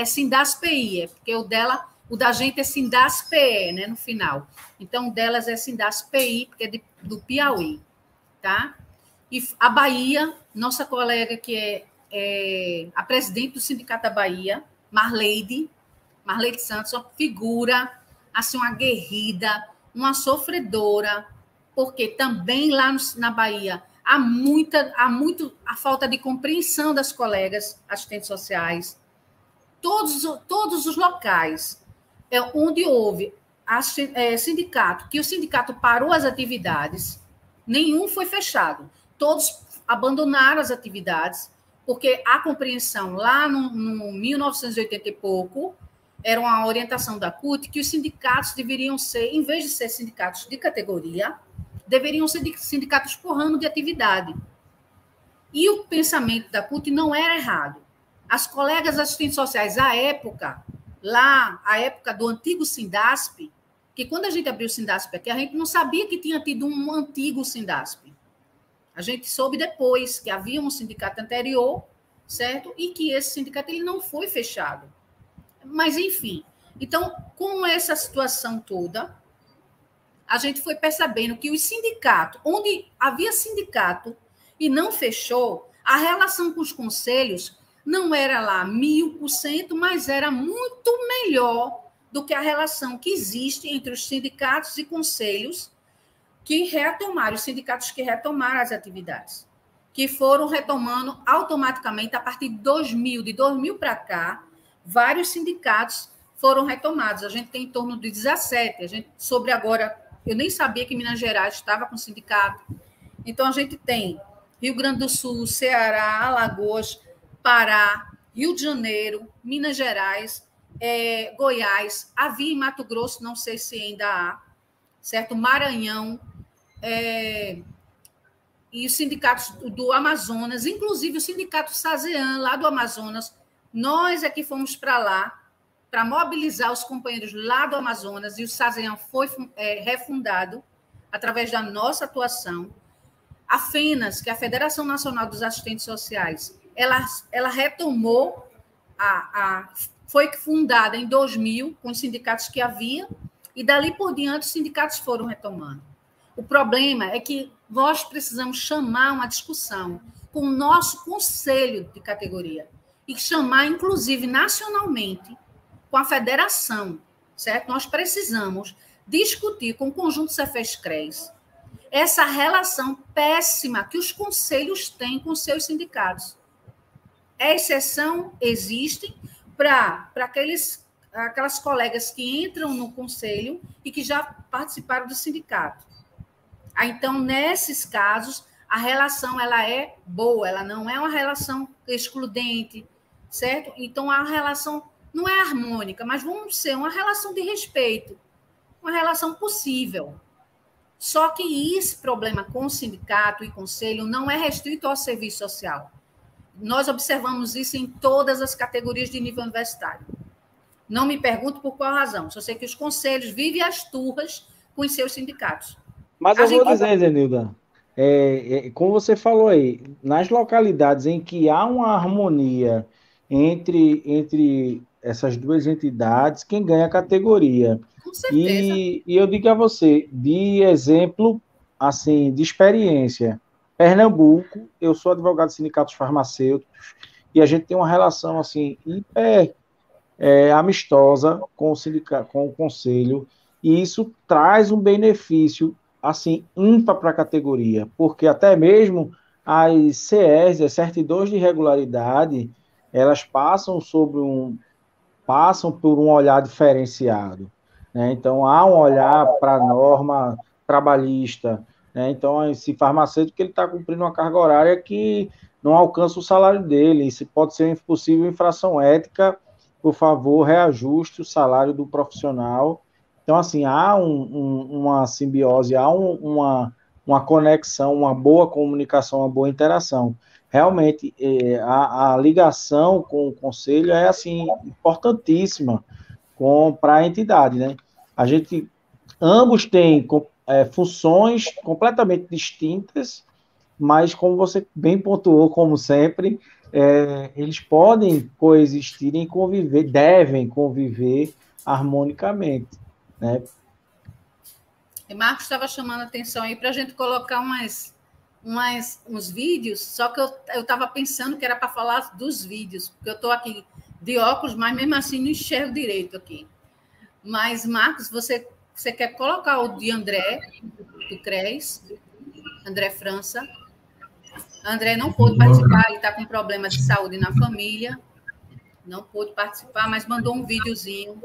Sindaspi, porque o da gente é Sindaspe, né, no final. Então, o delas é Sindaspi, porque é do Piauí, tá? E a Bahia, nossa colega, que é a presidente do Sindicato da Bahia, Marleide Santos, uma figura, assim, uma aguerrida, uma sofredora, porque também lá na Bahia há a falta de compreensão das colegas assistentes sociais. Todos os locais onde houve sindicato, que o sindicato parou as atividades, nenhum foi fechado. Todos abandonaram as atividades, porque a compreensão lá no 1980 e pouco era uma orientação da CUT que os sindicatos deveriam ser, em vez de ser sindicatos de categoria, deveriam ser sindicatos por ramo de atividade. E o pensamento da CUT não era errado. As colegas assistentes sociais, à época, a época do antigo Sindasp, que quando a gente abriu o Sindasp aqui, a gente não sabia que tinha tido um antigo Sindasp. A gente soube depois que havia um sindicato anterior, certo? E que esse sindicato ele não foi fechado. Mas, enfim. Então, com essa situação toda, a gente foi percebendo que os sindicatos, onde havia sindicato e não fechou, a relação com os conselhos não era lá 1000%, mas era muito melhor do que a relação que existe entre os sindicatos e conselhos que retomaram, os sindicatos que retomaram as atividades, que foram retomando automaticamente a partir de 2000. De 2000 para cá, vários sindicatos foram retomados. A gente tem em torno de 17. A gente, sobre agora, eu nem sabia que Minas Gerais estava com sindicato. Então, a gente tem Rio Grande do Sul, Ceará, Alagoas, Pará, Rio de Janeiro, Minas Gerais, Goiás, havia em Mato Grosso, não sei se ainda há, certo? Maranhão, e os sindicatos do Amazonas, inclusive o sindicato Sazean, lá do Amazonas, nós é que fomos para lá, para mobilizar os companheiros lá do Amazonas, e o Sazean foi refundado através da nossa atuação. A FENAS, que é a Federação Nacional dos Assistentes Sociais, ela retomou, foi fundada em 2000, com os sindicatos que havia, e dali por diante os sindicatos foram retomando. O problema é que nós precisamos chamar uma discussão com o nosso conselho de categoria e chamar, inclusive, nacionalmente, com a federação, certo? Nós precisamos discutir com o conjunto Cefes-CRES essa relação péssima que os conselhos têm com seus sindicatos. A exceção existe para aquelas colegas que entram no conselho e que já participaram do sindicato. Então, nesses casos, a relação ela é boa, ela não é uma relação excludente, certo? Então, a relação não é harmônica, mas vamos ser uma relação de respeito, uma relação possível. Só que esse problema com o sindicato e conselho não é restrito ao serviço social. Nós observamos isso em todas as categorias de nível universitário. Não me pergunto por qual razão. Só sei que os conselhos vivem as turras com os seus sindicatos. Mas eu vou dizer, Zenilda, como você falou aí, nas localidades em que há uma harmonia entre essas duas entidades, quem ganha a categoria. Com certeza. E eu digo a você, de exemplo, assim, de experiência, Pernambuco, eu sou advogado de sindicatos farmacêuticos, e a gente tem uma relação, assim, hiper amistosa com o sindicato, com o conselho, e isso traz um benefício assim, ímpar para a categoria, porque até mesmo as CEs, as certidões de regularidade, elas passam por um olhar diferenciado, né? Então, há um olhar para a norma trabalhista, né? Então, esse farmacêutico ele está cumprindo uma carga horária que não alcança o salário dele, isso pode ser possível infração ética, por favor, reajuste o salário do profissional. Então, assim, há uma simbiose, há uma conexão, uma boa comunicação, uma boa interação. Realmente, a ligação com o conselho é, assim, importantíssima para a entidade, né? Ambos têm funções completamente distintas, mas, como você bem pontuou, como sempre, eles podem coexistir e conviver, devem conviver harmonicamente, né? E Marcos estava chamando a atenção aí para a gente colocar uns vídeos, só que eu estava pensando que era para falar dos vídeos, porque eu estou aqui de óculos, mas mesmo assim não enxergo direito aqui. Mas, Marcos, você quer colocar o de André, do CRES, André França. André não pôde participar, ele está com problema de saúde na família, não pôde participar, mas mandou um videozinho.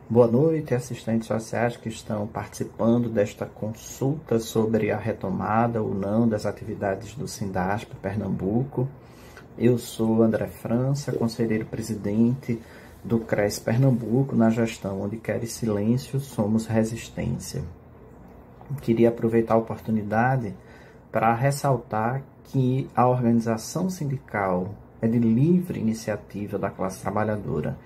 Boa noite, assistentes sociais que estão participando desta consulta sobre a retomada ou não das atividades do Sindasp Pernambuco. Eu sou André França, conselheiro-presidente do CRES Pernambuco, na gestão Onde Queres Silêncio, Somos Resistência. Queria aproveitar a oportunidade para ressaltar que a organização sindical é de livre iniciativa da classe trabalhadora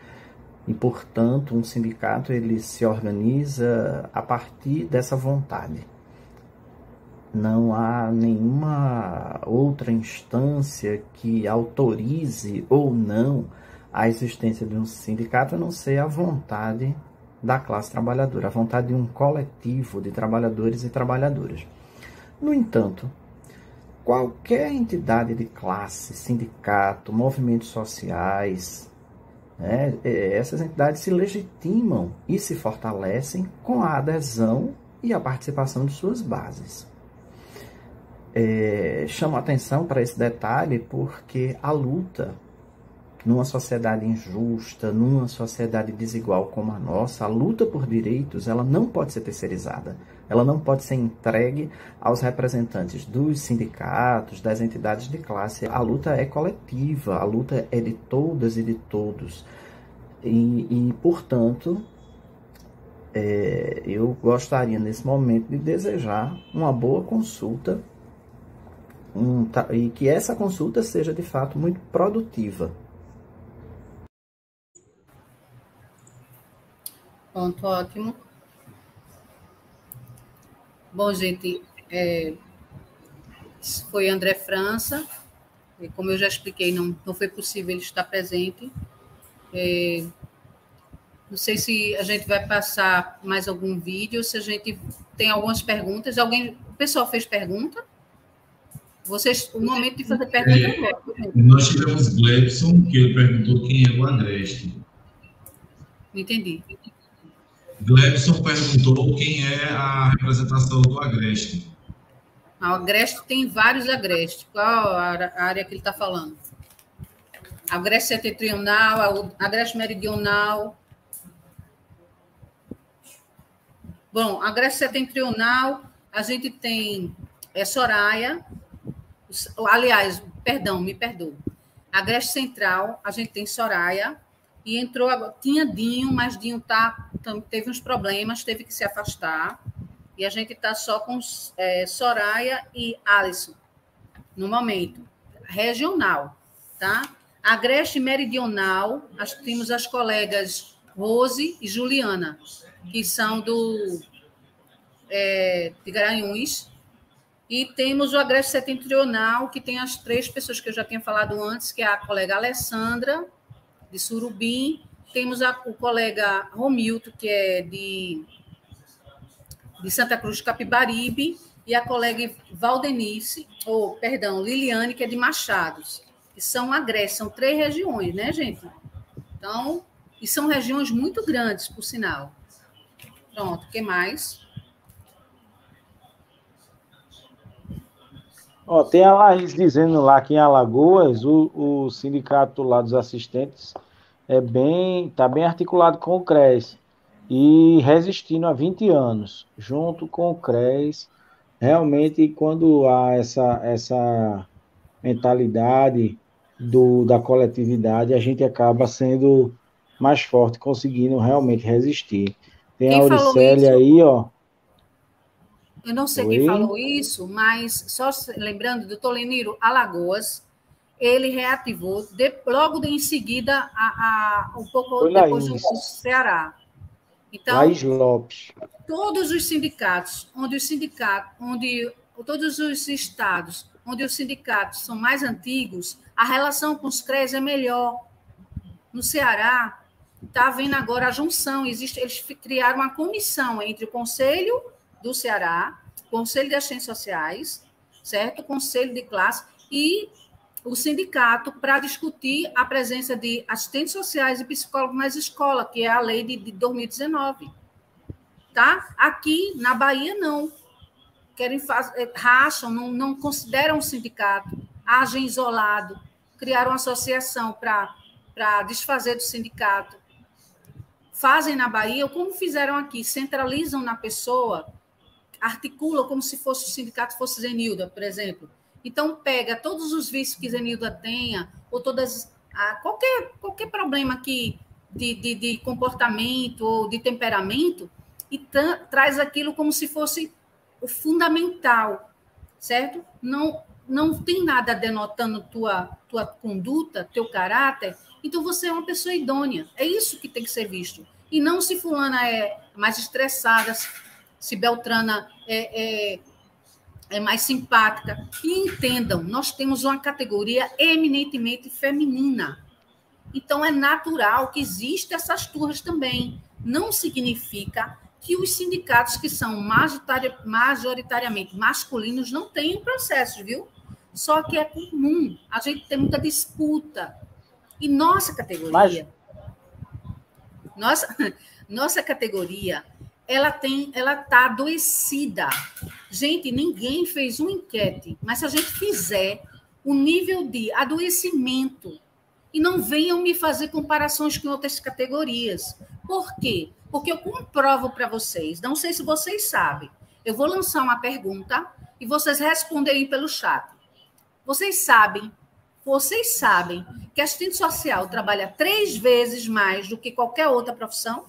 e, portanto, um sindicato ele se organiza a partir dessa vontade. Não há nenhuma outra instância que autorize ou não a existência de um sindicato, a não ser a vontade da classe trabalhadora, a vontade de um coletivo de trabalhadores e trabalhadoras. No entanto, qualquer entidade de classe, sindicato, movimentos sociais, né, essas entidades se legitimam e se fortalecem com a adesão e a participação de suas bases. Chamo a atenção para esse detalhe porque a luta numa sociedade injusta, numa sociedade desigual como a nossa, a luta por direitos, ela não pode ser terceirizada. Ela não pode ser entregue aos representantes dos sindicatos, das entidades de classe. A luta é coletiva, a luta é de todas e de todos. E portanto, eu gostaria nesse momento de desejar uma boa consulta e que essa consulta seja de fato muito produtiva. Ponto ótimo. Bom, gente, foi André França. Como eu já expliquei, não foi possível ele estar presente. Não sei se a gente vai passar mais algum vídeo, se a gente tem algumas perguntas. O pessoal fez pergunta? O momento de fazer pergunta agora. Nós tivemos Glebson, que ele perguntou quem é o Agreste. Não entendi. Glebson perguntou quem é a representação do Agreste. O Agreste tem vários agrestes. Qual a área que ele está falando? Agreste setentrional, Agreste meridional. Bom, Agreste setentrional, a gente tem Soraya. Aliás, me perdoa. Agreste central, a gente tem Soraya. E entrou, tinha Dinho, mas Dinho teve uns problemas, teve que se afastar. E a gente está só com Soraya e Alisson, no momento. Regional, tá? Agreste meridional, temos as colegas Rose e Juliana, que são de Garanhuns. E temos o Agreste setentrional, que tem as 3 pessoas que eu já tinha falado antes, que é a colega Alessandra, de Surubim, temos o colega Romilton, que é de Santa Cruz de Capibaribe, e a colega Liliane, que é de Machados, que são agrestes, são 3 regiões, né, gente? Então, e são regiões muito grandes, por sinal. Pronto, o que mais? Tem a Laís dizendo lá que em Alagoas o sindicato lá dos assistentes está bem articulado com o CRES e resistindo há 20 anos, junto com o CRES. Realmente, quando há essa mentalidade da coletividade, a gente acaba sendo mais forte, conseguindo realmente resistir. Tem a Auricélia aí, ó. Eu não sei quem falou isso, mas só lembrando do Toleniro Alagoas, ele reativou logo em seguida, um pouco depois do Ceará. Então, Laís Lopes. Todos os sindicatos, todos os estados onde os sindicatos são mais antigos, a relação com os CRES é melhor. No Ceará, está havendo agora a junção, eles criaram uma comissão entre o Conselho do Ceará, Conselho das Ciências Sociais, certo? Conselho de classe e o sindicato para discutir a presença de assistentes sociais e psicólogos nas escolas, que é a lei de 2019. Tá? Aqui, na Bahia, não. Racham, não consideram o sindicato, agem isolado, criaram uma associação para desfazer do sindicato. Fazem na Bahia, ou como fizeram aqui, centralizam na pessoa, articulam como se fosse o sindicato fosse Zenilda, por exemplo. Então, pega todos os vícios que Zenilda tenha, ou qualquer problema aqui de comportamento ou de temperamento, e traz aquilo como se fosse o fundamental, certo? Não tem nada denotando tua conduta, teu caráter, então você é uma pessoa idônea. É isso que tem que ser visto. E não se fulana é mais estressada, se Beltrana é mais simpática. E entendam, nós temos uma categoria eminentemente feminina. Então, é natural que existam essas turras também. Não significa que os sindicatos que são majoritariamente masculinos não tenham processos, viu? Só que é comum a gente ter muita disputa. E nossa categoria, nossa categoria, ela está adoecida. Gente, ninguém fez uma enquete, mas se a gente fizer o nível de adoecimento, e não venham me fazer comparações com outras categorias. Por quê? Porque eu comprovo para vocês, não sei se vocês sabem, eu vou lançar uma pergunta e vocês respondem pelo chat. Vocês sabem que assistente social trabalha 3 vezes mais do que qualquer outra profissão?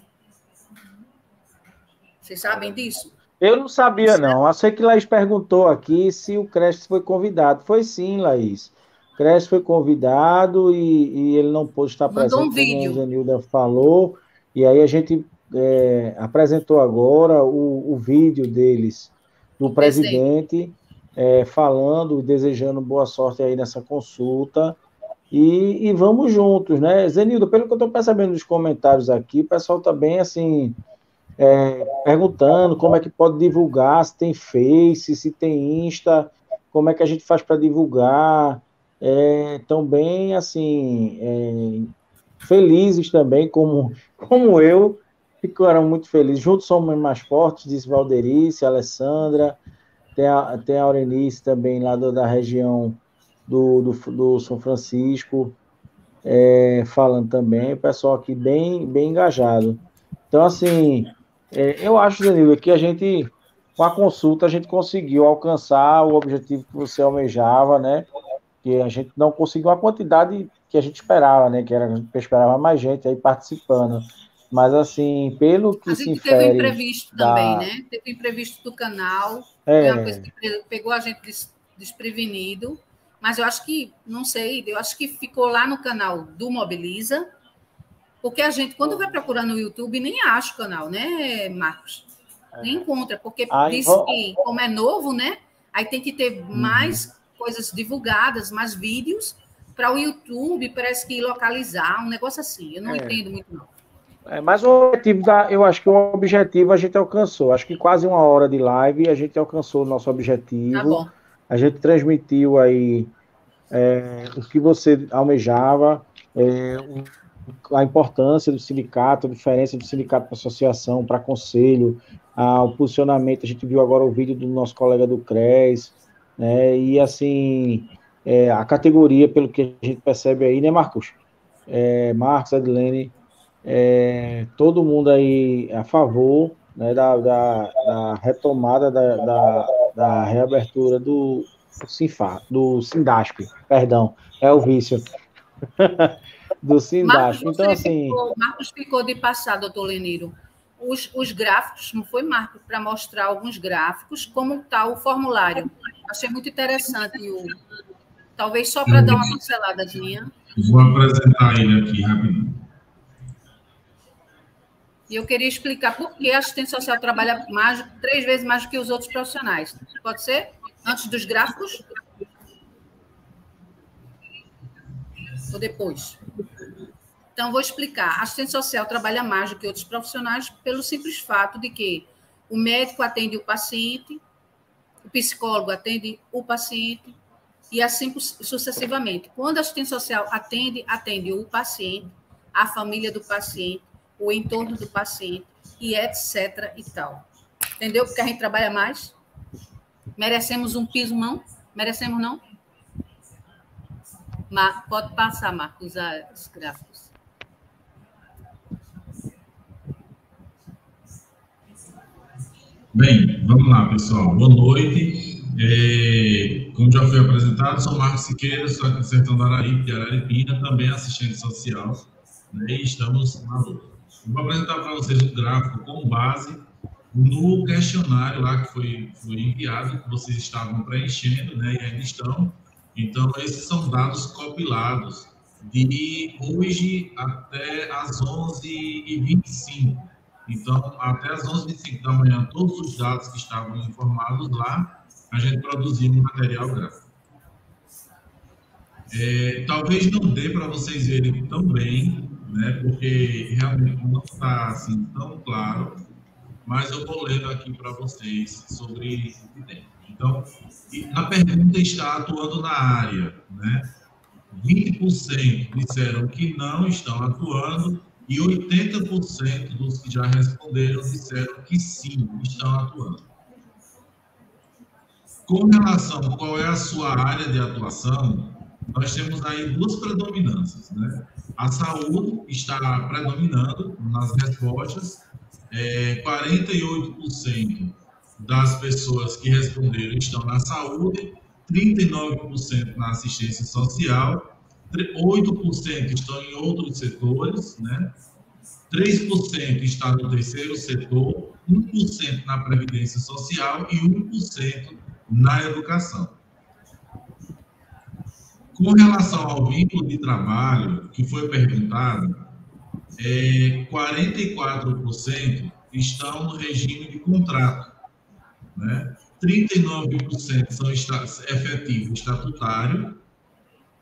Vocês sabem disso? Eu não sabia, não. Eu sei que Laís perguntou aqui se o Cresce foi convidado. Foi sim, Laís. O Cresce foi convidado e ele não pôde estar presente, Mandou um vídeo. como a Zenilda falou. E aí a gente apresentou agora o vídeo deles, do presidente, falando, desejando boa sorte aí nessa consulta. E vamos juntos, né? Zenilda, pelo que eu estou percebendo nos comentários aqui, o pessoal está bem assim, perguntando como é que pode divulgar, se tem Face, se tem Insta, como é que a gente faz para divulgar. Estão bem assim, felizes também, como eu, ficaram muito felizes. Juntos somos mais fortes, disse Valderice, Alessandra, tem a Aurenice também lá da região do São Francisco, falando também, o pessoal aqui bem engajado. Então, assim, eu acho, Danilo, que a gente, com a consulta, a gente conseguiu alcançar o objetivo que você almejava, né? Que a gente não conseguiu a quantidade que a gente esperava, né? Que a gente esperava mais gente aí participando. Mas, assim, pelo que se infere... A gente teve um imprevisto também, né? Teve um imprevisto do canal, foi uma coisa que pegou a gente desprevenido, mas eu acho que, não sei, eu acho que ficou lá no canal do Mobiliza, porque a gente, quando vai procurar no YouTube, nem acha o canal, né, Marcos? Nem encontra, porque diz que, como é novo, né? Aí tem que ter mais coisas divulgadas, mais vídeos, para o YouTube, parece que localizar, um negócio assim. Eu não entendo muito, não. Mas o objetivo, eu acho que o objetivo a gente alcançou. Acho que quase 1 hora de live a gente alcançou o nosso objetivo. Tá bom. A gente transmitiu aí o que você almejava, a importância do sindicato, a diferença do sindicato para associação, para conselho, o posicionamento. A gente viu agora o vídeo do nosso colega do CRES, né? E assim, a categoria, pelo que a gente percebe aí, né, Marcos? Marcos, Adilene, todo mundo aí a favor, né, da retomada da reabertura do Sindasp, perdão, é o vício. Do Sindasp. Então, assim... Marcos ficou de passar, doutor Leniro, os gráficos, não foi, Marcos, para mostrar alguns gráficos, como está o formulário. Achei muito interessante, talvez só para dar uma pinceladazinha. Vou apresentar ele aqui rapidinho. E eu queria explicar por que a assistente social trabalha 3 vezes mais do que os outros profissionais. Pode ser? Antes dos gráficos? Ou depois? Então, vou explicar. A assistente social trabalha mais do que outros profissionais pelo simples fato de que o médico atende o paciente, o psicólogo atende o paciente, e assim sucessivamente. Quando a assistente social atende o paciente, a família do paciente, o entorno do paciente, e etc. e tal. Entendeu? Porque a gente trabalha mais. Merecemos um piso, não? Merecemos, não? Pode passar, Marcos, os gráficos. Bem, vamos lá, pessoal. Boa noite. Como já foi apresentado, sou Marcos Siqueira, sou aqui do Sertão do Araripe, de Araripina, também assistente social, né, e estamos na luta. Vou apresentar para vocês um gráfico com base no questionário lá que foi enviado, que vocês estavam preenchendo, né, e ainda estão. Então, esses são dados compilados de hoje até às 11h25. Então, até às 11h25 da manhã, todos os dados que estavam informados lá, a gente produziu um material gráfico. Talvez não dê para vocês verem tão bem, né, porque realmente não está assim, tão claro, mas eu vou lendo aqui para vocês sobre o que tem. Então, a pergunta está atuando na área, né? 20% disseram que não estão atuando e 80% dos que já responderam disseram que sim, estão atuando. Com relação a qual é a sua área de atuação, nós temos aí duas predominâncias, né? A saúde está predominando nas respostas, 48% das pessoas que responderam estão na saúde, 39% na assistência social, 8% estão em outros setores, né? 3% está no terceiro setor, 1% na previdência social e 1% na educação. Com relação ao vínculo de trabalho, que foi perguntado, 44% estão no regime de contrato, né? 39% são efetivo estatutário,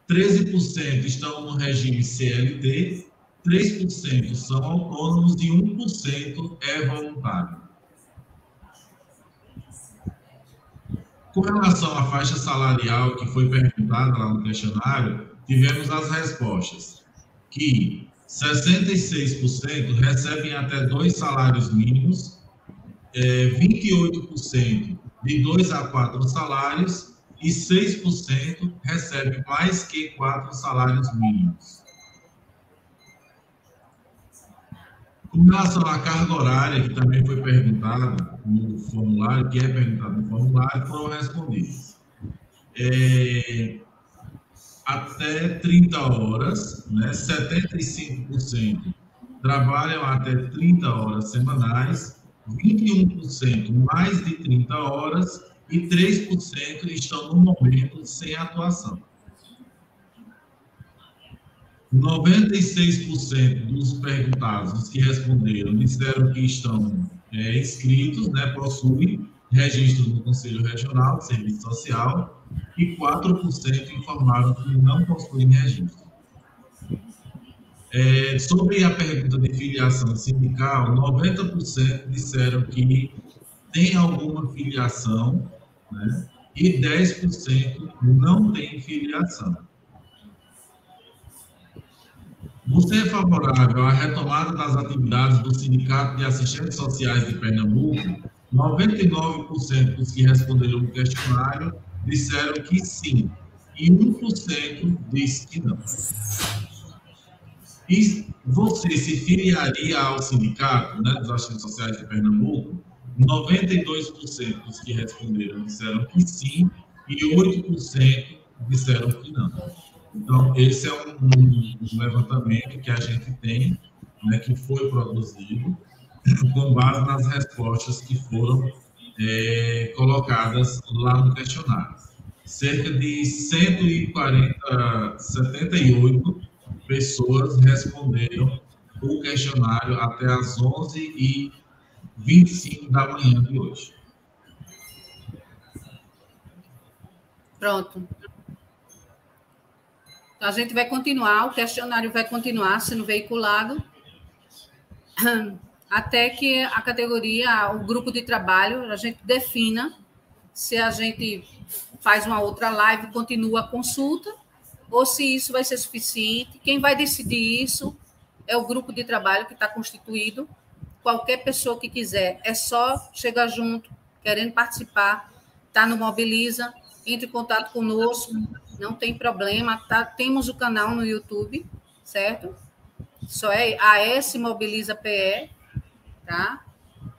13% estão no regime CLT, 3% são autônomos e 1% é voluntário. Com relação à faixa salarial que foi perguntada lá no questionário, tivemos as respostas que 66% recebem até 2 salários mínimos, 28% de 2 a 4 salários e 6% recebe mais que 4 salários mínimos. Com relação à carga horária, que também foi perguntada no formulário, que é perguntado no formulário, foram respondidos. Até 30 horas, né, 75% trabalham até 30 horas semanais, 21% mais de 30 horas e 3% estão no momento sem atuação. 96% dos perguntados, os que responderam, disseram que estão inscritos, né, possuem registro no Conselho Regional de Serviço Social e 4% informaram que não possuem registro. Sobre a pergunta de filiação sindical, 90% disseram que tem alguma filiação, né, e 10% não tem filiação. Você é favorável à retomada das atividades do Sindicato de Assistentes Sociais de Pernambuco? 99% dos que responderam no questionário disseram que sim, e 1% disse que não. E você se filiaria ao sindicato, né, dos assistentes sociais de Pernambuco? 92% dos que responderam disseram que sim, e 8% disseram que não. Então, esse é um levantamento que a gente tem, né, que foi produzido com base nas respostas que foram colocadas lá no questionário. Cerca de 78 pessoas responderam o questionário até as 11h25 da manhã de hoje. Pronto. A gente vai continuar, o questionário vai continuar sendo veiculado até que a categoria, o grupo de trabalho, a gente defina se a gente faz uma outra live, continua a consulta, ou se isso vai ser suficiente. Quem vai decidir isso é o grupo de trabalho que está constituído. Qualquer pessoa que quiser, é só chegar junto, querendo participar, está no Mobiliza, entre em contato conosco, não tem problema, tá? Temos o canal no YouTube, certo? Só é AS Mobiliza PE, tá?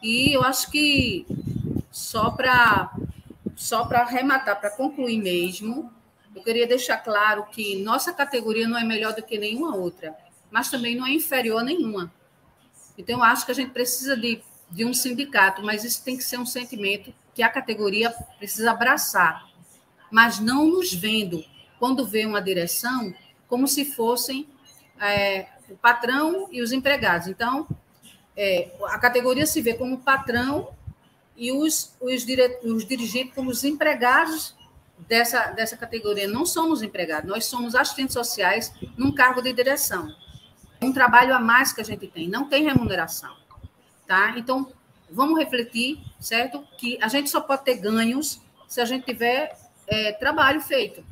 E eu acho que só para arrematar, para concluir mesmo, eu queria deixar claro que nossa categoria não é melhor do que nenhuma outra, mas também não é inferior a nenhuma. Então, eu acho que a gente precisa de um sindicato, mas isso tem que ser um sentimento que a categoria precisa abraçar, mas não nos vendo, quando vê uma direção, como se fossem o patrão e os empregados. Então, a categoria se vê como patrão e os dirigentes como os empregados dessa categoria. Não somos empregados, nós somos assistentes sociais num cargo de direção. Um trabalho a mais que a gente tem, não tem remuneração. Tá? Então, vamos refletir, certo? Que a gente só pode ter ganhos se a gente tiver trabalho feito.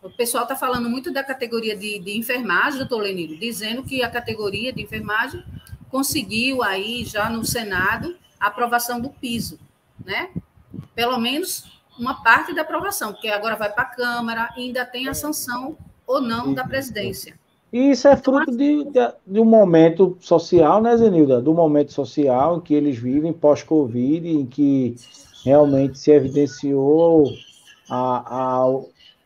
O pessoal está falando muito da categoria de enfermagem, doutor Leniro, dizendo que a categoria de enfermagem conseguiu aí, já no Senado, a aprovação do piso, né? Pelo menos uma parte da aprovação, porque agora vai para a Câmara e ainda tem a sanção ou não da presidência. E isso é fruto de um momento social, né, Zenilda? Do momento social em que eles vivem pós-Covid, em que realmente se evidenciou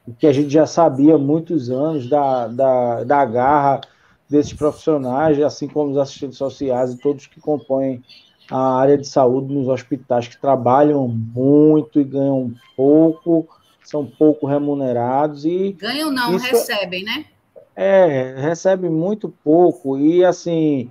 o que a gente já sabia há muitos anos da garra desses profissionais, assim como os assistentes sociais e todos que compõem a área de saúde nos hospitais, que trabalham muito e ganham pouco, são pouco remunerados. Ganham não, recebem, né? Recebe muito pouco, e assim,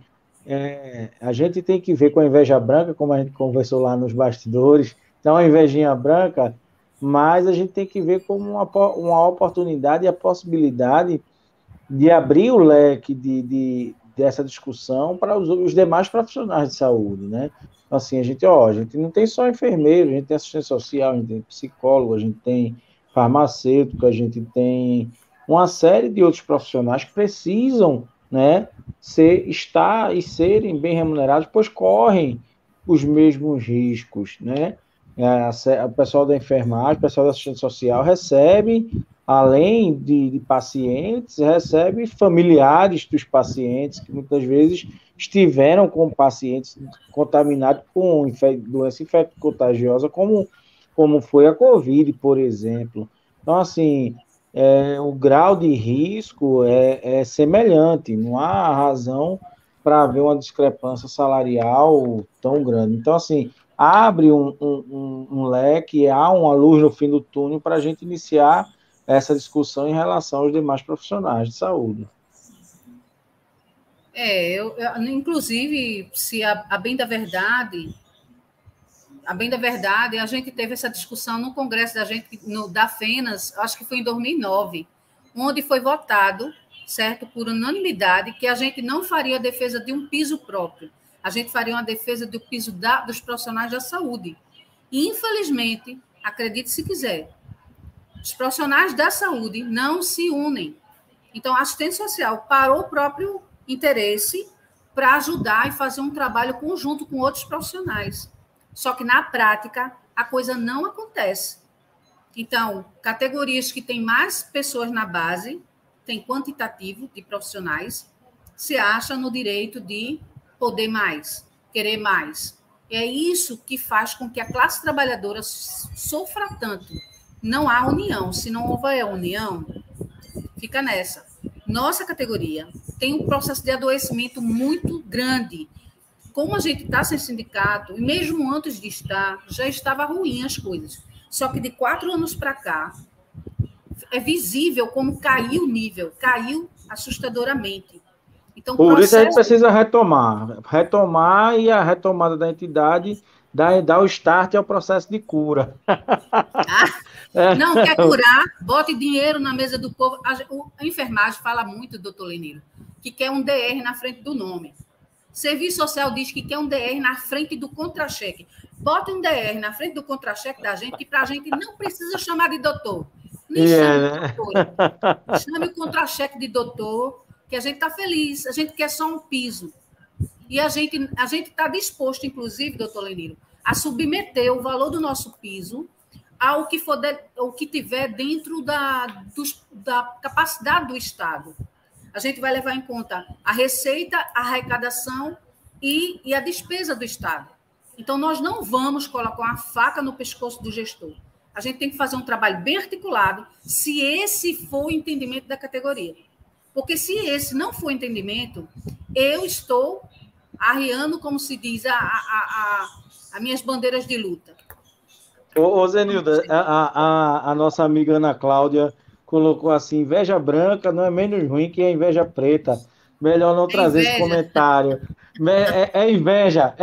a gente tem que ver com a inveja branca, como a gente conversou lá nos bastidores, não uma invejinha branca, mas a gente tem que ver como uma oportunidade e a possibilidade de abrir o leque dessa discussão para os demais profissionais de saúde, né? Assim, a gente não tem só enfermeiro, a gente tem assistente social, a gente tem psicólogo, a gente tem farmacêutico, a gente tem uma série de outros profissionais que precisam, né, estar e serem bem remunerados, pois correm os mesmos riscos, né? O pessoal da enfermagem, o pessoal da assistente social recebe, além de pacientes, recebe familiares dos pacientes, que muitas vezes estiveram com pacientes contaminados com doença infecto-contagiosa, como foi a Covid, por exemplo. Então, assim, o grau de risco é semelhante, não há razão para haver uma discrepância salarial tão grande. Então, assim, abre um leque, há uma luz no fim do túnel para a gente iniciar essa discussão em relação aos demais profissionais de saúde. Inclusive, se a bem da verdade, a gente teve essa discussão no congresso da gente, da FENAS, acho que foi em 2009, onde foi votado, certo, por unanimidade, que a gente não faria a defesa de um piso próprio, a gente faria uma defesa do piso dos profissionais da saúde. E, infelizmente, acredite se quiser, os profissionais da saúde não se unem. Então, a assistente social parou o próprio interesse para ajudar e fazer um trabalho conjunto com outros profissionais. Só que, na prática, a coisa não acontece. Então, categorias que têm mais pessoas na base, tem quantitativo de profissionais, se acham no direito de poder mais, querer mais. É isso que faz com que a classe trabalhadora sofra tanto. Não há união. Se não houver união, fica nessa. Nossa categoria tem um processo de adoecimento muito grande. Como a gente está sem sindicato, e mesmo antes de estar, já estava ruim as coisas. Só que de 4 anos para cá, é visível como caiu o nível, caiu assustadoramente. Então, por isso a gente precisa retomar, e a retomada da entidade dá o start ao processo de cura. Não quer curar, bote dinheiro na mesa do povo. A enfermagem fala muito, doutor Leniro, que quer um DR na frente do nome. Serviço social diz que quer um DR na frente do contra-cheque. Bote um DR na frente do contra-cheque da gente, que para a gente não precisa chamar de doutor. Nem chame de doutor. Chame o contra-cheque de doutor, que a gente está feliz, a gente quer só um piso. E a gente está disposto, inclusive, doutor Leniro, a submeter o valor do nosso piso ao que tiver dentro da capacidade do Estado. A gente vai levar em conta a receita, a arrecadação e a despesa do Estado. Então, nós não vamos colocar uma faca no pescoço do gestor. A gente tem que fazer um trabalho bem articulado, se esse for o entendimento da categoria. Porque se esse não for o entendimento, eu estou arriando, como se diz, as minhas bandeiras de luta. Ô Zenilda, a nossa amiga Ana Cláudia colocou assim, inveja branca não é menos ruim que a inveja preta. Melhor não trazer esse comentário. É inveja,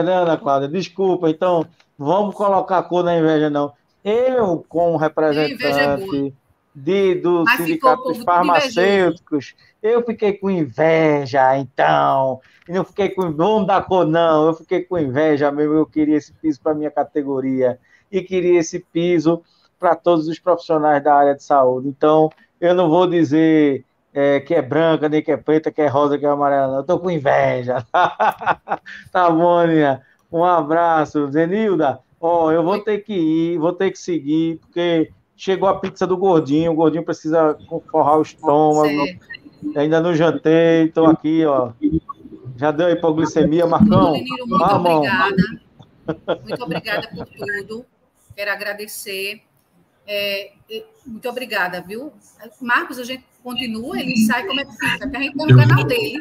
né, Ana Cláudia? Desculpa, então, vamos colocar a cor na inveja, não. Eu, como representante do Mas Sindicato dos Farmacêuticos, eu fiquei com inveja, então, e não fiquei com, vamos dar cor, não, eu fiquei com inveja mesmo, eu queria esse piso para a minha categoria, e queria esse piso para todos os profissionais da área de saúde. Então, eu não vou dizer que é branca, nem que é preta, que é rosa, que é amarela, não, eu estou com inveja. Tá bom, Aninha? Um abraço. Zenilda, eu vou ter que ir, vou ter que seguir, porque chegou a pizza do Gordinho, o Gordinho precisa forrar o estômago, ainda não jantei, estou aqui, ó. Já deu hipoglicemia, Marcão? Leniro, muito obrigada. Muito obrigada por tudo. Quero agradecer. Muito obrigada, viu? Marcos, a gente continua, ele sai, como é que fica? Porque a gente está no canal dele.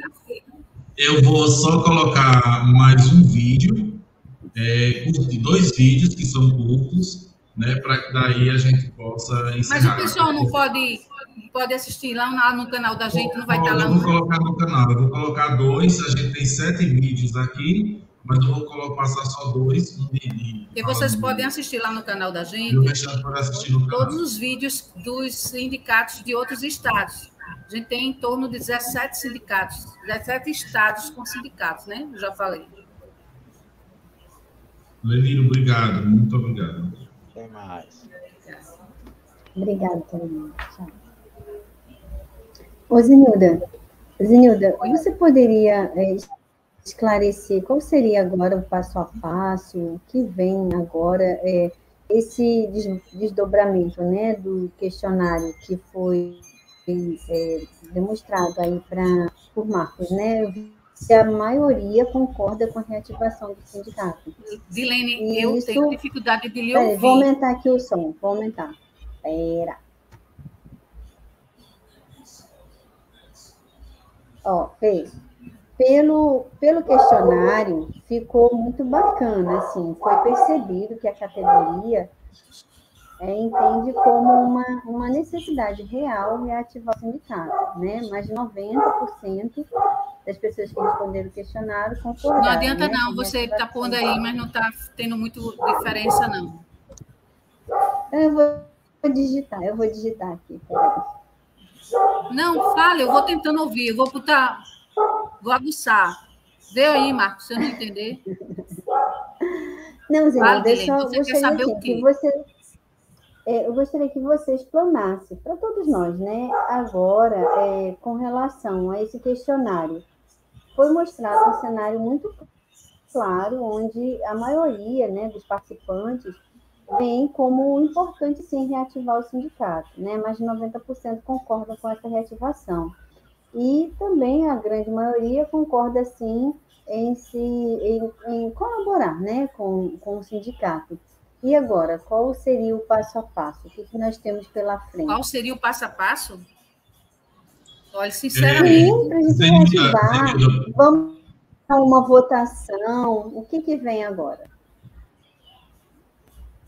Eu vou só colocar mais um vídeo, curtir 2 vídeos que são curtos, né, para que daí a gente possa encerrar. Mas o pessoal não pode assistir lá no canal da gente, não vai estar lá. Eu vou colocar no canal, eu vou colocar 2, a gente tem 7 vídeos aqui, mas eu vou passar só 2. E vocês podem assistir lá no canal da gente, assistir no canal. Todos os vídeos dos sindicatos de outros estados. A gente tem em torno de 17 sindicatos, 17 estados com sindicatos, né? Eu já falei. Leniro, obrigado, muito obrigado. Tem mais. Obrigada, Carolina. Tchau. Ô, Zenilda, você poderia esclarecer qual seria agora o passo a passo, o que vem agora, esse desdobramento, né, do questionário que foi demonstrado aí por Marcos, né? Eu vi que a maioria concorda com a reativação do sindicato. Dilene, eu tenho dificuldade de lhe ouvir. Vou aumentar aqui o som, vou aumentar. Espera. Pelo questionário, ficou muito bacana, assim, foi percebido que a categoria entende como uma necessidade real reativar o sindicato, né? Mais de 90% das pessoas que responderam o questionário concordaram. Não adianta, né, não, você está pondo aí, mas não está tendo muito diferença, não. Eu vou digitar aqui, peraí. Não, fala, eu vou tentando ouvir, eu vou aguçar. Vê aí, Marcos, se eu não entender. Não, Zenilda, eu só você quer saber o quê? Eu gostaria que você explanasse para todos nós, né? Agora, com relação a esse questionário, foi mostrado um cenário muito claro, onde a maioria, né, dos participantes vem como importante, sim, reativar o sindicato, né? Mais de 90% concordam com essa reativação. E também a grande maioria concorda, sim, em colaborar, né, com o sindicato. E agora, qual seria o passo a passo? O que nós temos pela frente? Qual seria o passo a passo? Olha, sinceramente... Para a gente reativar, vamos a uma votação, o que vem agora?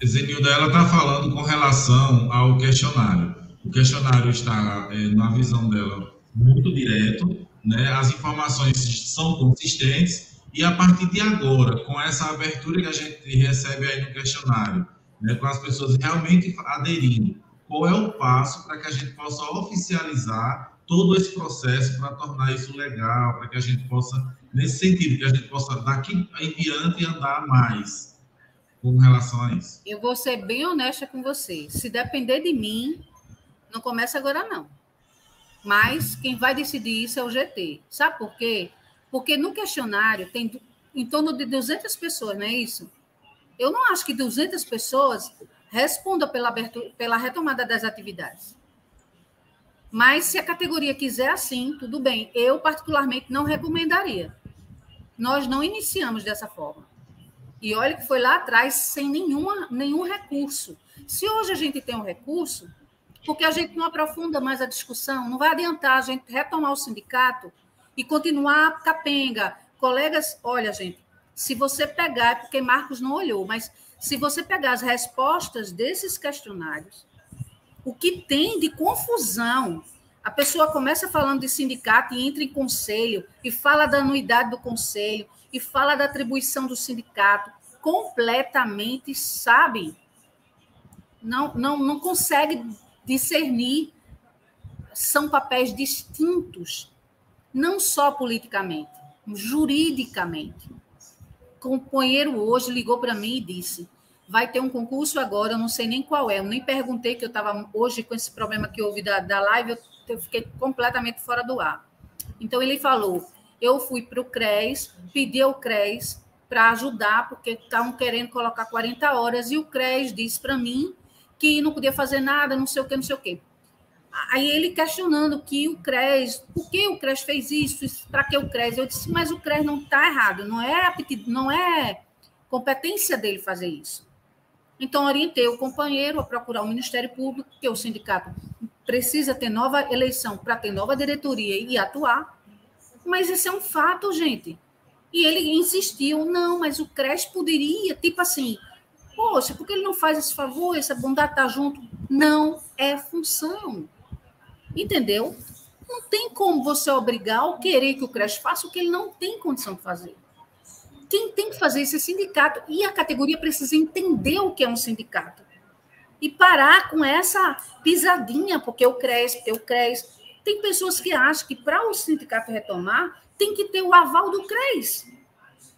Zenilda, ela está falando com relação ao questionário. O questionário está, na visão dela, muito direto, né? As informações são consistentes, e a partir de agora, com essa abertura que a gente recebe aí no questionário, né, com as pessoas realmente aderindo, qual é o passo para que a gente possa oficializar todo esse processo, para tornar isso legal, para que a gente possa, nesse sentido, que a gente possa daqui em diante andar mais com relação a isso? Eu vou ser bem honesta com você. Se depender de mim, não começa agora, não. Mas quem vai decidir isso é o GT. Sabe por quê? Porque no questionário tem em torno de 200 pessoas, não é isso? Eu não acho que 200 pessoas respondam pela retomada das atividades. Mas se a categoria quiser assim, tudo bem. Eu, particularmente, não recomendaria. Nós não iniciamos dessa forma. E olha que foi lá atrás sem nenhum recurso. Se hoje a gente tem um recurso, porque a gente não aprofunda mais a discussão, não vai adiantar a gente retomar o sindicato e continuar capenga. Colegas, olha, gente, se você pegar, é porque Marcos não olhou, mas se você pegar as respostas desses questionários, o que tem de confusão, a pessoa começa falando de sindicato e entra em conselho, e fala da anuidade do conselho, e fala da atribuição do sindicato, completamente, sabe? Não consegue discernir, são papéis distintos, não só politicamente, juridicamente. O companheiro hoje ligou para mim e disse, vai ter um concurso agora, eu não sei nem qual é, eu nem perguntei, que eu estava hoje com esse problema que houve da live, eu fiquei completamente fora do ar. Então, ele falou, eu fui para o CRES, pedi ao CRES para ajudar, porque estavam querendo colocar 40 horas, e o CRES disse para mim que não podia fazer nada, não sei o quê, não sei o quê. Aí ele questionando que o CRES, por que o CRES fez isso, para que o CRES? Eu disse, mas o CRES não está errado, não é competência dele fazer isso. Então, orientei o companheiro a procurar o Ministério Público, que o sindicato precisa ter nova eleição para ter nova diretoria e atuar, mas esse é um fato, gente. E ele insistiu, não, mas o CRES poderia, tipo assim, poxa, por que ele não faz esse favor, essa bondade estar junto? Não é função. Entendeu? Não tem como você obrigar ou querer que o CRES faça o que ele não tem condição de fazer. Quem tem que fazer isso é sindicato. E a categoria precisa entender o que é um sindicato. E parar com essa pisadinha, porque o CRES. Tem pessoas que acham que para o sindicato retomar, tem que ter o aval do CRES.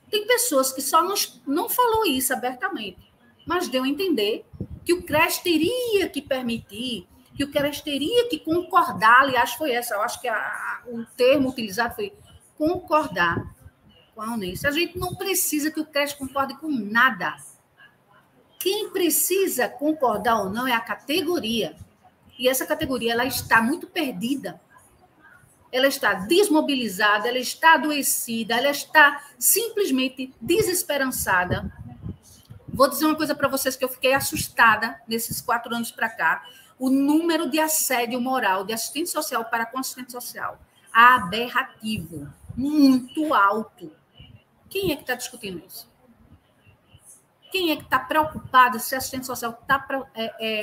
Tem pessoas que só não falou isso abertamente, mas deu a entender que o CRES teria que permitir, que o CRES teria que concordar, aliás, foi essa, eu acho que o termo utilizado foi concordar com a Unesco. A gente não precisa que o CRES concorde com nada. Quem precisa concordar ou não é a categoria. E essa categoria ela está muito perdida. Ela está desmobilizada, ela está adoecida, ela está simplesmente desesperançada. Vou dizer uma coisa para vocês que eu fiquei assustada nesses 4 anos para cá. O número de assédio moral de assistente social para com assistente social. Aberrativo. Muito alto. Quem é que está discutindo isso? Quem é que está preocupado se a assistente social está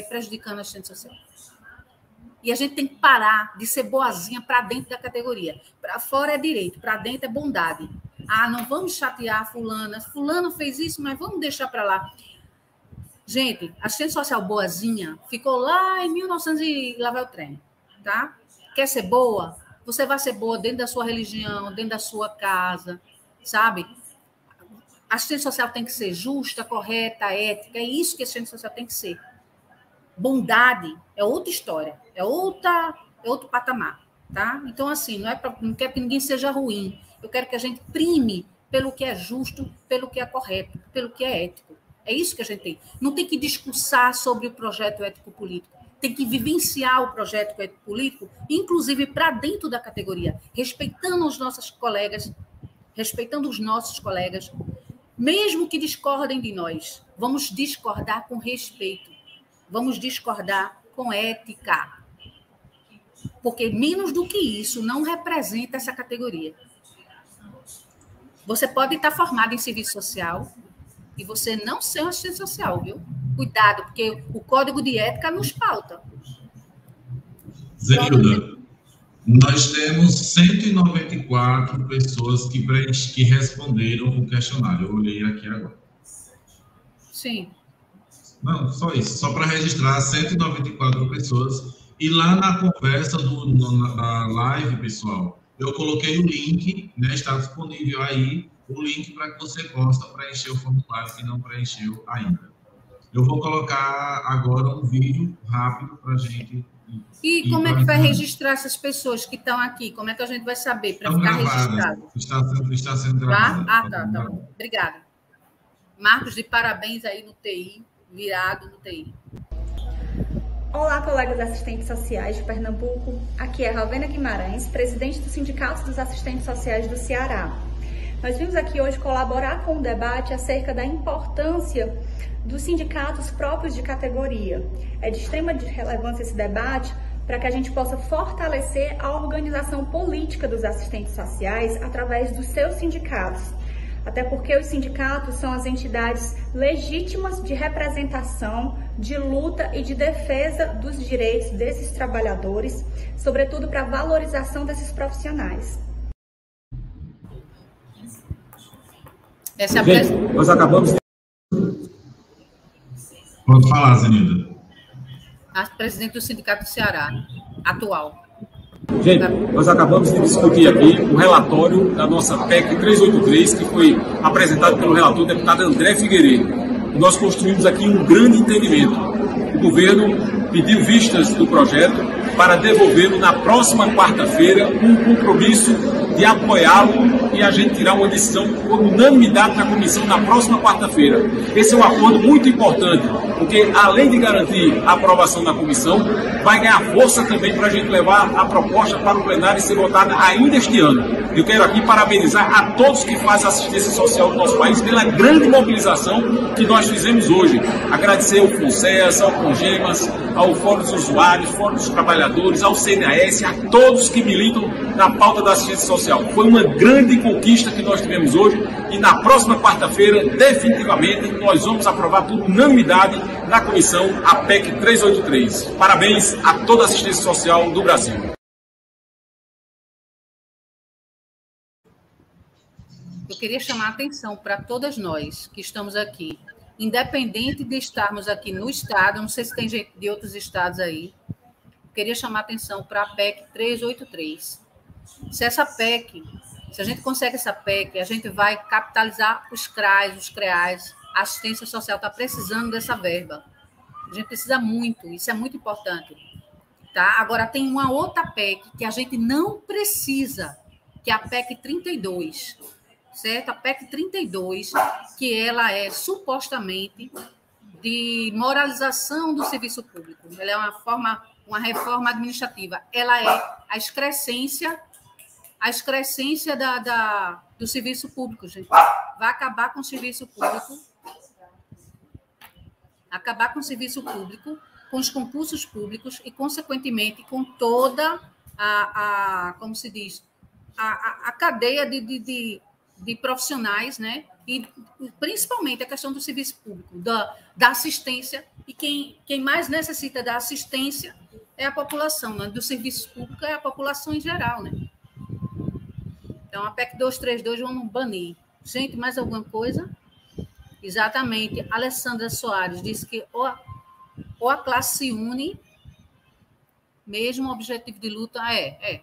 prejudicando a assistente social? E a gente tem que parar de ser boazinha para dentro da categoria. Para fora é direito, para dentro é bondade. Ah, não vamos chatear fulana. Fulano fez isso, mas vamos deixar para lá. Gente, a assistente social boazinha ficou lá em 1900 e lá vai o trem, tá? Quer ser boa? Você vai ser boa dentro da sua religião, dentro da sua casa, sabe? A assistente social tem que ser justa, correta, ética. É isso que a assistente social tem que ser. Bondade é outra história, é outro patamar, tá? Então, assim, não quero que ninguém seja ruim. Eu quero que a gente prime pelo que é justo, pelo que é correto, pelo que é ético. É isso que a gente tem. Não tem que discursar sobre o projeto ético-político. Tem que vivenciar o projeto ético-político, inclusive para dentro da categoria, respeitando os nossos colegas, mesmo que discordem de nós. Vamos discordar com respeito. Vamos discordar com ética. Porque menos do que isso não representa essa categoria. Você pode estar formado em serviço social e você não ser um assistente social, viu? Cuidado, porque o código de ética nos pauta. Zenilda, nós temos 194 pessoas que responderam o questionário. Eu olhei aqui agora. Sim. Não, só isso. Só para registrar 194 pessoas. E lá na conversa da live, pessoal, eu coloquei o link, né? Está disponível aí o link para que você possa preencher o formulário que não preencheu ainda. Eu vou colocar agora um vídeo rápido para a gente... E como é que vai registrar essas pessoas que estão aqui? Como é que a gente vai saber para ficar registrado? Está sendo gravado. Tá? Tá. Obrigada. Marcos, de parabéns aí no TI, virado no TI. Olá, colegas assistentes sociais de Pernambuco. Aqui é Ravena Guimarães, presidente do Sindicato dos Assistentes Sociais do Ceará. Nós vimos aqui hoje colaborar com o debate acerca da importância dos sindicatos próprios de categoria. É de extrema relevância esse debate para que a gente possa fortalecer a organização política dos assistentes sociais através dos seus sindicatos. Até porque os sindicatos são as entidades legítimas de representação, de luta e de defesa dos direitos desses trabalhadores, sobretudo para a valorização desses profissionais. Essa é a Gente, nós acabamos... Pode falar, Zenilda. a presidente do Sindicato do Ceará, atual. Gente, nós acabamos de discutir aqui o relatório da nossa PEC 383, que foi apresentado pelo relator deputado André Figueiredo. E nós construímos aqui um grande entendimento. O governo pediu vistas do projeto para devolvê-lo na próxima quarta-feira, com um compromisso de apoiá-lo e a gente tirar uma decisão por unanimidade na comissão na próxima quarta-feira. Esse é um acordo muito importante, porque além de garantir a aprovação na comissão, vai ganhar força também para a gente levar a proposta para o plenário e ser votada ainda este ano. Eu quero aqui parabenizar a todos que fazem assistência social do nosso país pela grande mobilização que nós fizemos hoje. Agradecer ao FUNSES, ao CONGEMAS, ao Fórum dos Usuários, Fórum dos Trabalhadores, ao CNAS, a todos que militam na pauta da assistência social. Foi uma grande conquista que nós tivemos hoje e na próxima quarta-feira, definitivamente, nós vamos aprovar por unanimidade na comissão a PEC 383. Parabéns a toda a assistência social do Brasil. Eu queria chamar a atenção para todas nós que estamos aqui, independente de estarmos aqui no estado, não sei se tem gente de outros estados aí, eu queria chamar a atenção para a PEC 383. Se a gente consegue essa PEC, a gente vai capitalizar os CRAs, os CREAs, a assistência social está precisando dessa verba. A gente precisa muito, isso é muito importante. Tá? Agora, tem uma outra PEC que a gente não precisa, que é a PEC 32, certo? A PEC 32, que ela é supostamente de moralização do serviço público. Ela é uma reforma administrativa. Ela é a excrescência do serviço público, gente. Vai acabar com o serviço público, com os concursos públicos e, consequentemente, com toda como se diz, a cadeia de profissionais, né? E principalmente a questão do serviço público, da assistência, e quem mais necessita da assistência é a população, né? Do serviço público é a população em geral, né? Então, a PEC 232 vamos banir. Gente, mais alguma coisa? Exatamente. Alessandra Soares disse que ou a classe se une, mesmo o objetivo de luta é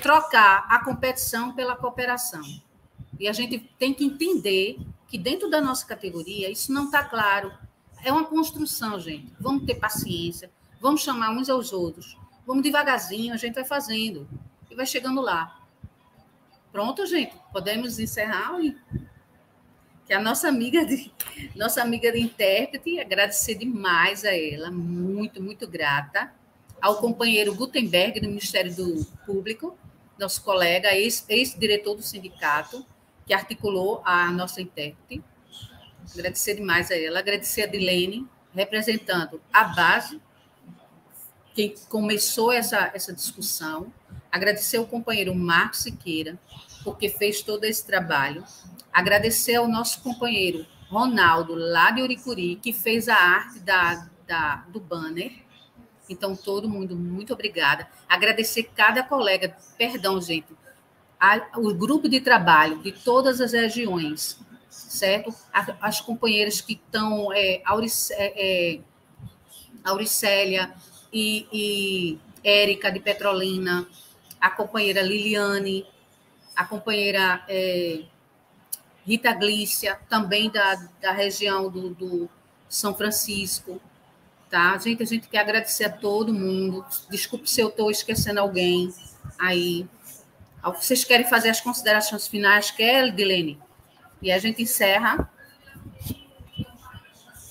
trocar a competição pela cooperação. E a gente tem que entender que dentro da nossa categoria isso não está claro. É uma construção, gente. Vamos ter paciência, vamos chamar uns aos outros, vamos devagarzinho, a gente vai fazendo e vai chegando lá. Pronto, gente? Podemos encerrar? Que a nossa amiga de intérprete, agradecer demais a ela, muito, muito grata. Ao companheiro Gutenberg, do Ministério do Público, nosso colega, ex-diretor do sindicato, que articulou a nossa intérprete. Agradecer demais a ela. Agradecer a Dilene, representando a base, quem começou essa discussão. Agradecer ao companheiro Marcos Siqueira, porque fez todo esse trabalho. Agradecer ao nosso companheiro Ronaldo, lá de Uricuri, que fez a arte do banner. Então, todo mundo, muito obrigada. Agradecer cada colega, perdão, gente, o grupo de trabalho de todas as regiões, certo? As companheiras que estão, Auricélia e Érica, de Petrolina, a companheira Liliane, a companheira Rita Glícia, também da região do São Francisco. Tá? A gente quer agradecer a todo mundo. Desculpe se eu estou esquecendo alguém aí. Vocês querem fazer as considerações finais? Quer, Dilene? E a gente encerra.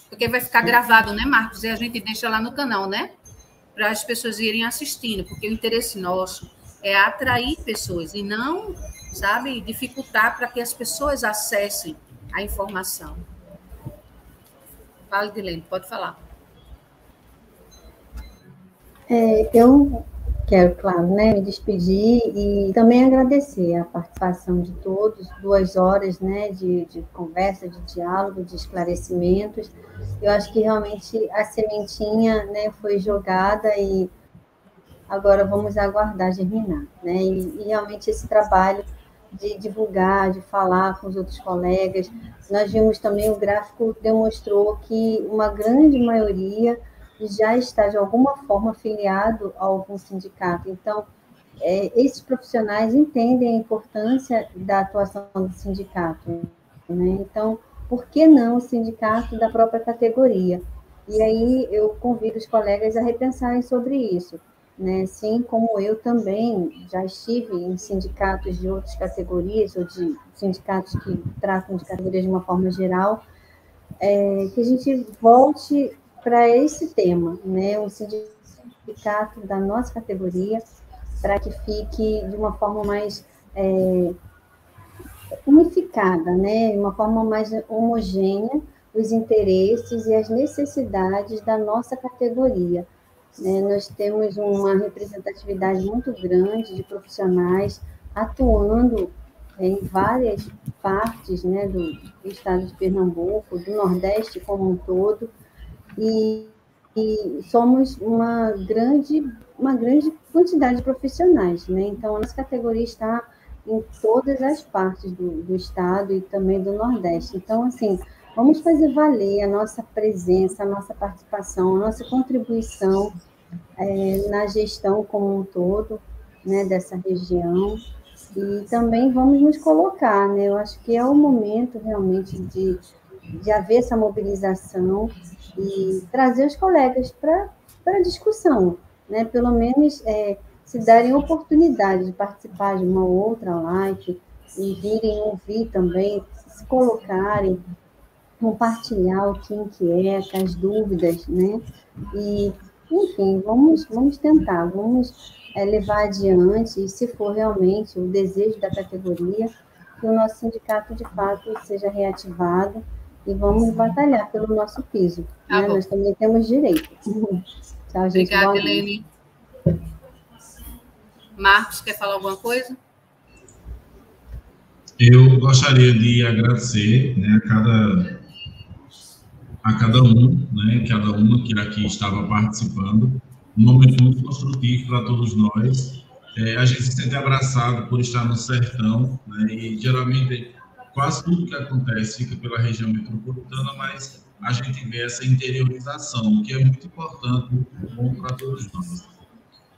Porque vai ficar gravado, né, Marcos? E a gente deixa lá no canal, né? Para as pessoas irem assistindo. Porque o interesse nosso é atrair pessoas e não, sabe, dificultar para que as pessoas acessem a informação. Fala, Dilene, pode falar. Eu quero, claro, né, me despedir e também agradecer a participação de todos, 2 horas, né, de conversa, de diálogo, de esclarecimentos. Eu acho que realmente a sementinha, né, foi jogada e agora vamos aguardar germinar, né, e realmente esse trabalho de divulgar, de falar com os outros colegas. Nós vimos também, o gráfico demonstrou que uma grande maioria já está, de alguma forma, afiliado a algum sindicato. Então, esses profissionais entendem a importância da atuação do sindicato, né? Então, por que não o sindicato da própria categoria? E aí eu convido os colegas a repensarem sobre isso, né? Assim como eu também já estive em sindicatos de outras categorias, ou de sindicatos que tratam de categorias de uma forma geral, que a gente volte para esse tema, né? Um sindicato da nossa categoria, para que fique de uma forma mais unificada, né? De uma forma mais homogênea, os interesses e as necessidades da nossa categoria, né? Nós temos uma representatividade muito grande de profissionais atuando em várias partes, né, do estado de Pernambuco, do Nordeste como um todo, e somos uma grande quantidade de profissionais, né? Então, a nossa categoria está em todas as partes do estado e também do Nordeste. Então, assim, vamos fazer valer a nossa presença, a nossa participação, a nossa contribuição na gestão como um todo, né, dessa região, e também vamos nos colocar, né? Eu acho que é o momento realmente de haver essa mobilização e trazer os colegas para a discussão, né? Pelo menos se darem oportunidade de participar de uma outra live e virem ouvir também, se colocarem, compartilhar o que inquieta, as dúvidas, né? E, enfim, vamos tentar, vamos levar adiante, e se for realmente o desejo da categoria, que o nosso sindicato, de fato, seja reativado, e vamos batalhar pelo nosso piso, né? Nós também temos direito. Tchau, gente. Obrigada, Helene. Marcos, quer falar alguma coisa? Eu gostaria de agradecer, né, a cada um, né, cada uma que aqui estava participando, um momento muito construtivo para todos nós. A gente se sente abraçado por estar no sertão, né, e geralmente quase tudo que acontece fica pela região metropolitana, mas a gente vê essa interiorização, que é muito importante, muito bom para todos nós.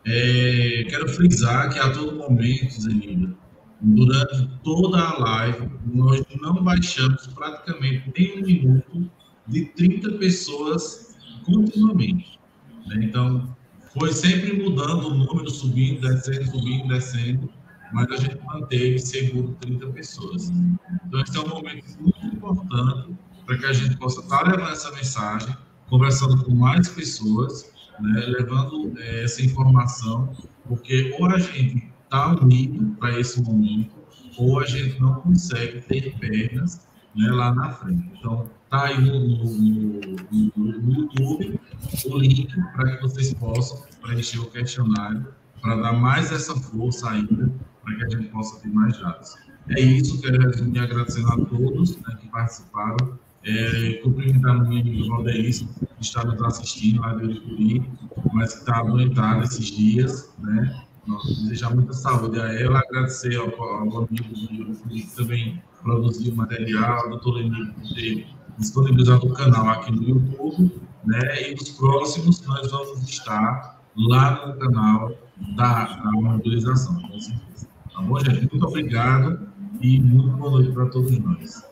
Quero frisar que a todo momento, Zenilda, durante toda a live, nós não baixamos praticamente nem um minuto de 30 pessoas continuamente, né? Então, foi sempre mudando o número, subindo, descendo, mas a gente manteve seguro 30 pessoas. Então, esse é um momento muito importante para que a gente possa estar levando essa mensagem, conversando com mais pessoas, né, levando essa informação, porque ou a gente está unido para esse momento, ou a gente não consegue ter pernas, né, lá na frente. Então, está aí no YouTube o link para que vocês possam preencher o questionário, para dar mais essa força ainda, para que a gente possa ter mais dados. É isso, quero resumir agradecendo a todos, né, que participaram, cumprimentar o meu amigo Valdeir, que está nos assistindo lá de Uricuri, mas que está adoentado esses dias, né? Desejar muita saúde a ela, agradecer ao amigo de Uricuri, que também produziu material, ao doutor Lenir, por ter disponibilizado o canal aqui no YouTube, né? E os próximos nós vamos estar lá no canal da mobilização, com certeza. Tá bom, gente? Muito obrigado e muito boa noite para todos nós.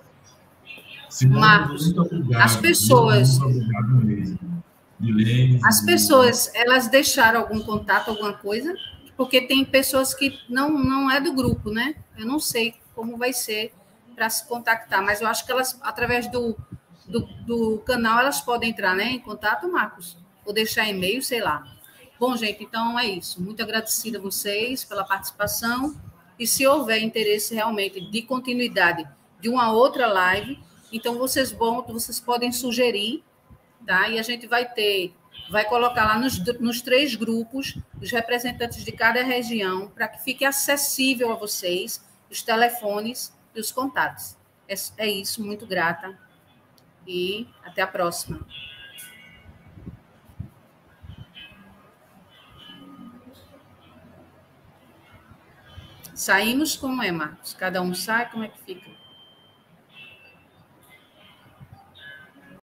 Simone, Marcos, muito obrigado. as pessoas... Muito obrigado mesmo. Milene, as pessoas, elas deixaram algum contato, alguma coisa? Porque tem pessoas que não é do grupo, né? Eu não sei como vai ser para se contactar, mas eu acho que elas, através do canal, elas podem entrar, né, em contato, Marcos? Ou deixar e-mail, sei lá. Bom, gente, então é isso. Muito agradecida a vocês pela participação. E se houver interesse realmente de continuidade de uma outra live, então vocês podem sugerir, tá? E a gente vai colocar lá nos 3 grupos os representantes de cada região, para que fique acessível a vocês os telefones e os contatos. É isso, muito grata. E até a próxima. Saímos como é, Marcos? Cada um sai, como é que fica?